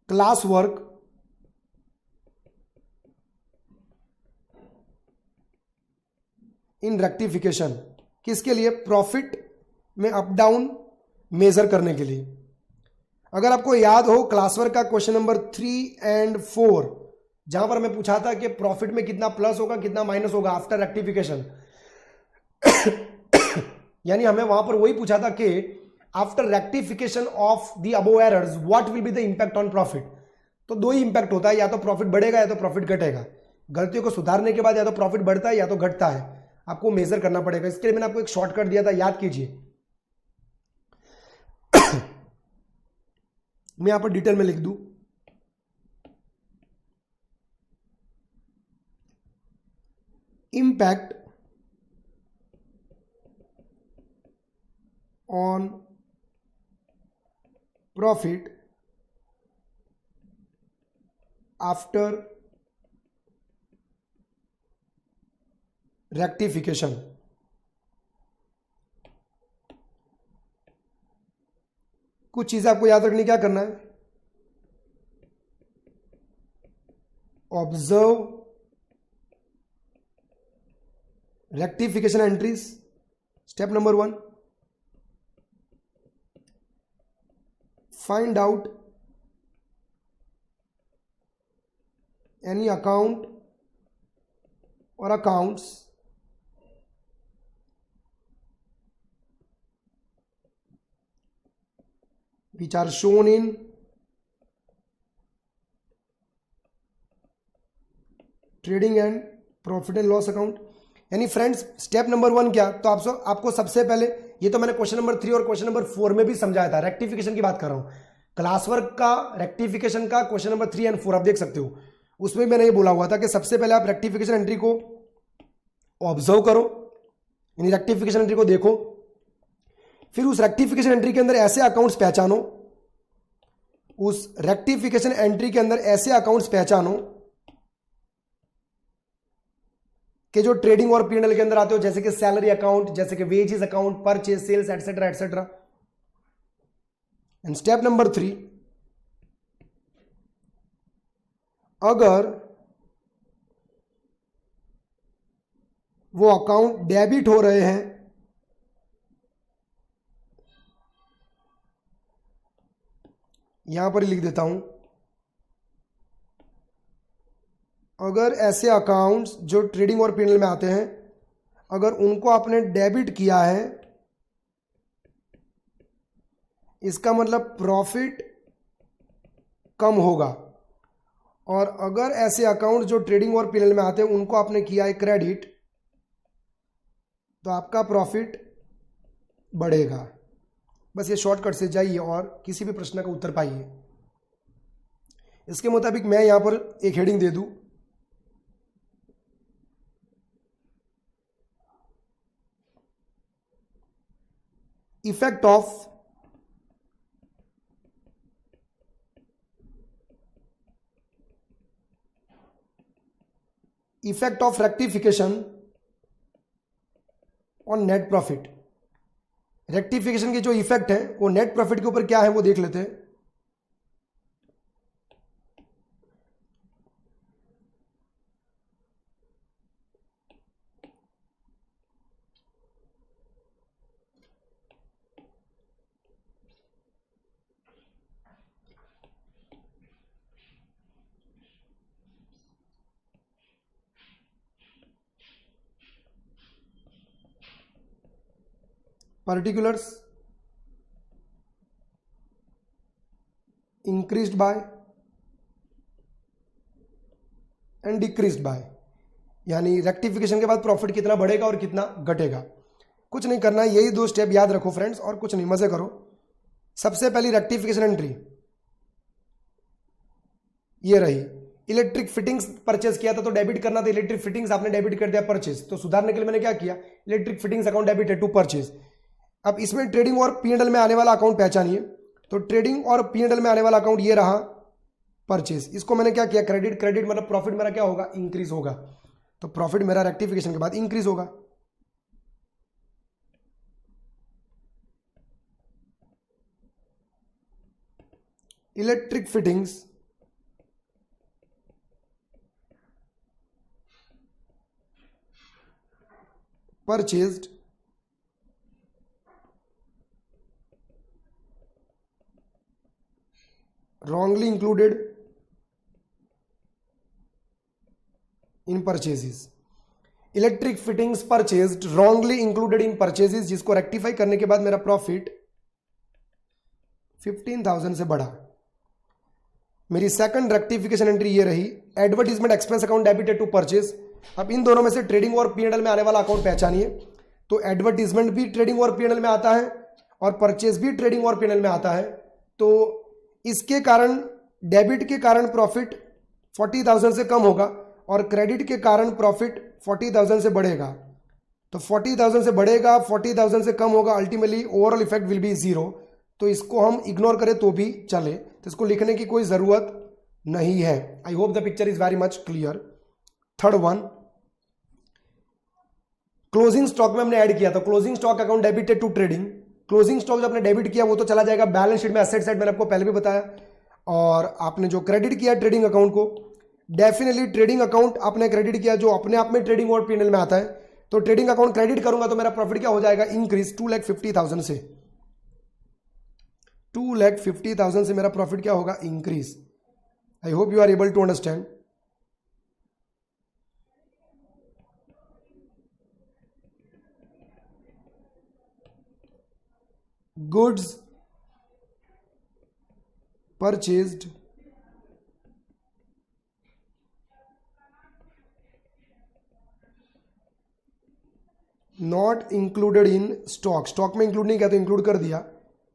class work in rectification, किसके लिए, प्रॉफिट में अप डाउन मेजर करने के लिए। अगर आपको याद हो क्लास वर्क का क्वेश्चन नंबर 3 एंड 4, जहां पर मैं पूछा था कि प्रॉफिट में कितना प्लस होगा कितना माइनस होगा आफ्टर रेक्टिफिकेशन यानी हमें वहां पर वही पूछा था कि after rectification of the above errors what will be the impact on profit. तो दो ही इंपैक्ट होता है, या तो प्रॉफिट बढ़ेगा या तो प्रॉफिट घटेगा। गलतियों को सुधारने के बाद या तो प्रॉफिट बढ़ता है या तो घटता है, आपको मेजर करना पड़ेगा। इसके लिए मैंने आपको एक शॉर्टकट दिया था, याद कीजिए। मैं यहां पर डिटेल में लिख दूं, impact on profit after rectification. कुछ चीजें आपको याद रखनी, क्या करना है, observe rectification entries, step number 1, find out any account or accounts which are shown in trading and profit and loss account। यानी फ्रेंड्स स्टेप नंबर 1 क्या, तो आपको सबसे पहले ये तो मैंने क्वेश्चन नंबर 3 और क्वेश्चन नंबर 4 में भी समझाया था, रेक्टिफिकेशन की बात कर रहा हूं, क्लास वर्क का रेक्टिफिकेशन का क्वेश्चन नंबर 3 एंड 4 आप देख सकते हो। उसमें मैंने ये बोला हुआ था कि सबसे पहले आप रेक्टिफिकेशन एंट्री को ऑब्जर्व करो, यानी रेक्टिफिकेशन एंट्री को देखो, फिर उस रेक्टिफिकेशन एंट्री के अंदर ऐसे अकाउंट्स पहचानो, उस रेक्टिफिकेशन एंट्री के अंदर ऐसे अकाउंट्स पहचानो कि जो ट्रेडिंग और पीएनएल के अंदर आते हो, जैसे कि सैलरी अकाउंट, जैसे कि wages account, purchase, sales, etcetera etcetera. And step number 3, अगर वो अकाउंट डेबिट हो रहे हैं, यहां पर लिख देता हूं, अगर ऐसे अकाउंट्स जो ट्रेडिंग और पीएनएल में आते हैं, अगर उनको आपने डेबिट किया है, इसका मतलब प्रॉफिट कम होगा। और अगर ऐसे अकाउंट जो ट्रेडिंग और पीएनएल में आते हैं उनको आपने किया है क्रेडिट, तो आपका प्रॉफिट बढ़ेगा। बस ये शॉर्टकट से जाइए और किसी भी प्रश्न का उत्तर पाइए। इसके मुताबिक मैं यहां पर एक हेडिंग दे दूं, effect of rectification on net profit. Rectification के जो इफेक्ट है वो नेट प्रॉफिट के ऊपर क्या है वो देख लेते हैं। Particulars increased by and decreased bye, यानी रेक्टिफिकेशन के बाद प्रॉफिट कितना बढ़ेगा और कितना घटेगा। कुछ नहीं करना, यही 2 स्टेप याद रखो फ्रेंड्स, और कुछ नहीं, मजे करो। सबसे पहली रेक्टिफिकेशन एंट्री ये रही, इलेक्ट्रिक फिटिंग्स परचेज किया था तो डेबिट करना था, इलेक्ट्रिक फिटिंग्स आपने डेबिट कर दिया परचेज, तो सुधारने के लिए मैंने क्या किया, electric fittings account debited to purchase. अब इसमें ट्रेडिंग और पीएनएल में आने वाला अकाउंट पहचानिए, तो ट्रेडिंग और पीएनएल में आने वाला अकाउंट ये रहा परचेज, इसको मैंने क्या किया क्रेडिट, क्रेडिट मतलब प्रॉफिट मेरा क्या होगा, इंक्रीज होगा, तो प्रॉफिट मेरा रेक्टिफिकेशन के बाद इंक्रीज होगा। Electric fittings purchased wrongly included in purchases। Electric fittings purchased wrongly included in purchases, जिसको रेक्टिफाई करने के बाद मेरा प्रॉफिट 15,000 से बढ़ा। मेरी सेकंड रेक्टिफिकेशन एंट्री ये रही, advertisement expense account debited to purchase. अब इन दोनों में से ट्रेडिंग और पीएनएल में आने वाला अकाउंट पहचानिए, तो एडवर्टीजमेंट भी ट्रेडिंग और पीएनएल में आता है और परचेज भी ट्रेडिंग और पीएनएल में आता है, तो इसके कारण डेबिट के कारण प्रॉफिट 40,000 से कम होगा और क्रेडिट के कारण प्रॉफिट 40,000 से बढ़ेगा। तो 40,000 से बढ़ेगा, 40,000 से कम होगा, ultimately overall effect will be 0। तो इसको हम इग्नोर करें तो भी चले, तो इसको लिखने की कोई जरूरत नहीं है। I hope the picture is very much clear. Third one, closing stock में हमने ऐड किया था, closing stock account debited to trading. Closing stock जो आपने डेबिट किया वो तो चला जाएगा बैलेंस शीट में, एसेट साइड, मैंने आपको पहले भी बताया। और आपने जो क्रेडिट किया ट्रेडिंग अकाउंट को, डेफिनेटली ट्रेडिंग अकाउंट आपने क्रेडिट किया जो अपने आप में ट्रेडिंग और पीएनएल में आता है, तो ट्रेडिंग अकाउंट क्रेडिट करूंगा तो मेरा प्रॉफिट क्या हो जाएगा, इंक्रीज 2,50,000 से। 2,50,000 से मेरा प्रॉफिट क्या होगा, increase. I hope you are able to understand. goods purchased not included in stock, stock में इंक्लूड नहीं किया तो इंक्लूड कर दिया,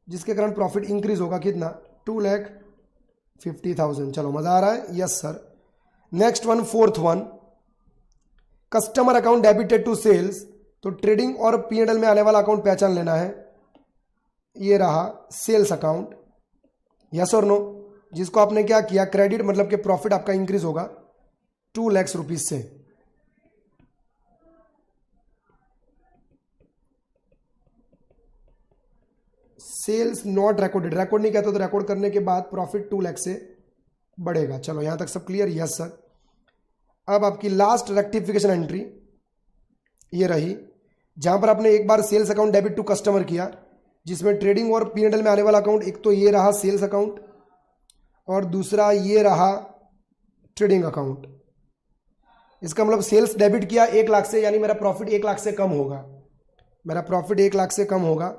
जिसके कारण प्रॉफिट इंक्रीज होगा कितना, 2,50,000। चलो मजा आ रहा है, yes sir. Next one, fourth one, customer account debited to sales. तो ट्रेडिंग और P&L में आने वाला अकाउंट पहचान लेना है, ये रहा सेल्स अकाउंट, यस और नो, जिसको आपने क्या किया, क्रेडिट, मतलब कि प्रॉफिट आपका इंक्रीज होगा 2 लाख रुपीज से। सेल्स नॉट रिकॉर्डेड, रिकॉर्ड नहीं कहते तो रिकॉर्ड करने के बाद प्रॉफिट 2 लाख से बढ़ेगा। चलो यहां तक सब क्लियर, यस सर। अब आपकी लास्ट रेक्टिफिकेशन एंट्री ये रही, जहां पर आपने एक बार sales account debit to customer किया, जिसमें ट्रेडिंग और P&L में आने वाला अकाउंट, एक तो ये रहा सेल्स अकाउंट और दूसरा ये रहा ट्रेडिंग अकाउंट। इसका मतलब सेल्स डेबिट किया 1 लाख से, यानी मेरा प्रॉफिट 1 लाख से कम होगा, मेरा प्रॉफिट 1 लाख से कम होगा।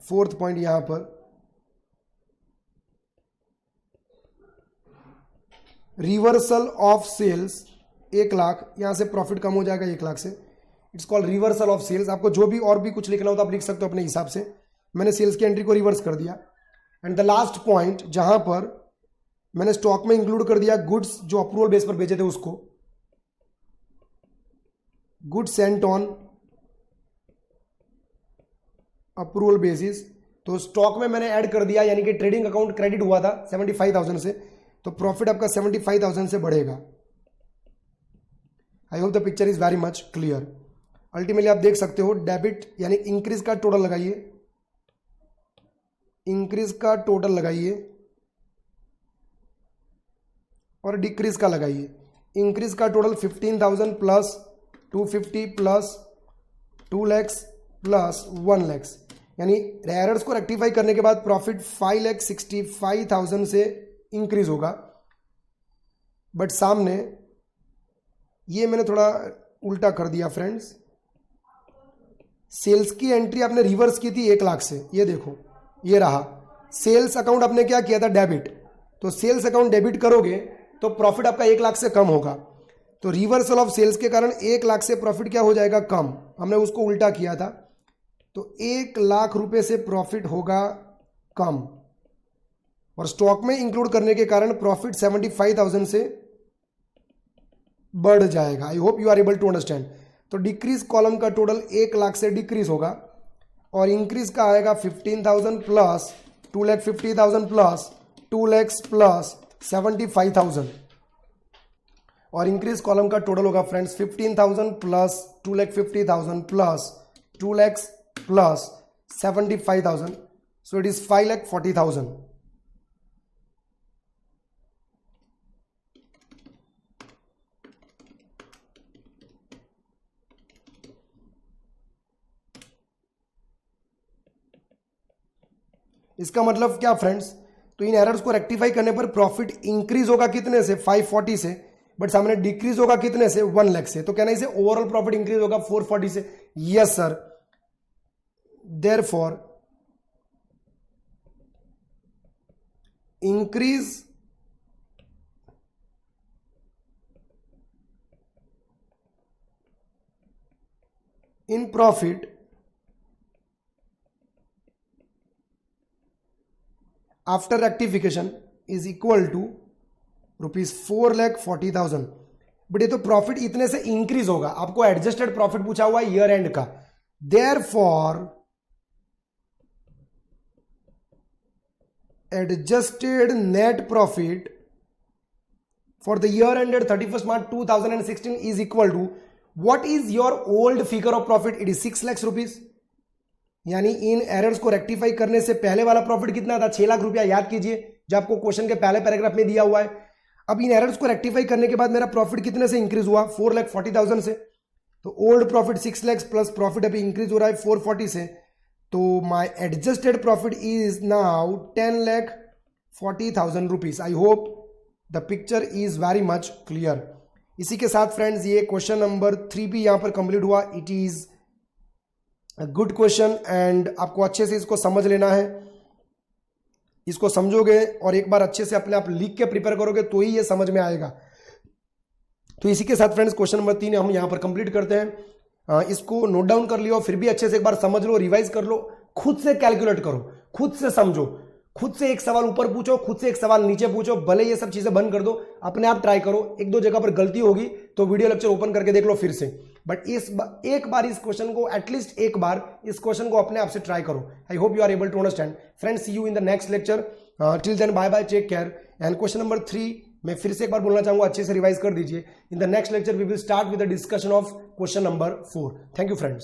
फोर्थ पॉइंट यहां पर, रिवर्सल ऑफ सेल्स 1 लाख, यहां से प्रॉफिट कम हो जाएगा 1 लाख से, it's called reversal of sales. आपको जो भी और भी कुछ लिखना हो तो आप लिख सकते हो अपने हिसाब से, मैंने सेल्स की एंट्री को रिवर्स कर दिया। एंड द लास्ट पॉइंट, जहां पर मैंने स्टॉक में इंक्लूड कर दिया गुड्स जो अप्रूवल बेस पर बेचे थे उसको, goods sent on approval basis, तो स्टॉक में मैंने ऐड कर दिया, यानी कि ट्रेडिंग अकाउंट क्रेडिट हुआ था 75,000 से, तो प्रॉफिट आपका 75,000 से बढ़ेगा। आई hope the picture is very much clear. Ultimately आप देख सकते हो, डेबिट यानी इंक्रीज का टोटल लगाइए, इंक्रीज का टोटल लगाइए और डिक्रीज का लगाइए। इंक्रीज का total 15,000 plus 250 plus 2 lakhs plus 1 lakhs, यानी एरर्स को रेक्टिफाई करने के बाद प्रॉफिट 5,65,000 से इंक्रीज होगा। बट सामने ये मैंने थोड़ा उल्टा कर दिया फ्रेंड्स, सेल्स की एंट्री आपने रिवर्स की थी 1 लाख से, ये देखो ये रहा सेल्स अकाउंट, आपने क्या किया था डेबिट, तो सेल्स अकाउंट डेबिट करोगे तो प्रॉफिट आपका 1 लाख से कम होगा, तो रिवर्सल ऑफ सेल्स के कारण 1 लाख से प्रॉफिट क्या हो जाएगा, कम। हमने उसको उल्टा किया था, तो 1 लाख रुपए से प्रॉफिट होगा कम, और स्टॉक में इंक्लूड करने के कारण प्रॉफिट 75,000 से बढ़ जाएगा। I hope you are able to understand. तो डिक्रीज कॉलम का टोटल 1 लाख से डिक्रीज होगा, और इंक्रीज का आएगा 15,000 प्लस 2,50,000 प्लस 2 लैक्स प्लस 75,000, और इंक्रीज कॉलम का टोटल होगा friends 15,000 plus 2,50,000 plus 2 lakhs plus 75,000, so it is 5,40,000। इसका मतलब क्या फ्रेंड्स, तो इन एरर्स को रेक्टिफाई करने पर प्रॉफिट इंक्रीज होगा कितने से, 540 से, बट सामने डिक्रीज होगा कितने से, 1 लाख से, तो कहना इसे ओवरऑल प्रॉफिट इंक्रीज होगा 440 से, yes sir. Therefore increase in profit after rectification is equal to ₹4,40,000। But ये तो प्रॉफिट इतने से इंक्रीज होगा, आपको एडजस्टेड प्रॉफिट पूछा हुआ है ईयर एंड का, therefore adjusted net profit for the year ended 31st March 2016 is equal to what is your old figure of profit, it is 6 lakh rupees. यानी इन एरर्स को रेक्टिफाई करने से पहले वाला प्रॉफिट कितना था, 6 लाख रुपया, याद कीजिए जो आपको क्वेश्चन के पहले पैराग्राफ में दिया हुआ है। अब इन एरर्स को रेक्टिफाई करने के बाद मेरा प्रॉफिट कितने से इंक्रीज हुआ, 4,40,000 से, तो old profit 6 lakh plus profit अभी इंक्रीज हो रहा है 440 से, तो my adjusted profit is now 10,40,000 rupees. I hope the picture is very much clear. इसी के साथ फ्रेंड्स ये क्वेश्चन नंबर 3 भी यहां पर कंप्लीट हुआ। It is good question and आपको अच्छे से इसको समझ लेना है। इसको समझोगे और एक बार अच्छे से अपने आप लिख के प्रिपेयर करोगे तो ही ये समझ में आएगा। तो इसी के साथ फ्रेंड्स क्वेश्चन नंबर 3 हम यहां पर कंप्लीट करते हैं। इसको नोट डाउन कर लियो, फिर भी अच्छे से एक बार समझ लो, रिवाइज कर लो, खुद से कैलकुलेट करो, खुद से समझो, खुद से एक सवाल ऊपर पूछो, खुद से एक सवाल नीचे पूछो, भले ये सब चीजें बंद कर दो, अपने आप ट्राई करो। एक दो जगह पर गलती होगी तो वीडियो लेक्चर ओपन करके देख लो फिर से, बट एक बार इस क्वेश्चन को, एटलीस्ट एक बार इस क्वेश्चन को अपने आप से ट्राई करो। I hope you are able to understand. Friends, see you in the next lecture, till then bye bye, take care. And question number 3 मैं फिर से एक बार बोलना चाहूंगा, अच्छे से रिवाइज कर दीजिए। In the next lecture we will start with the discussion of question number 4। Thank you friends.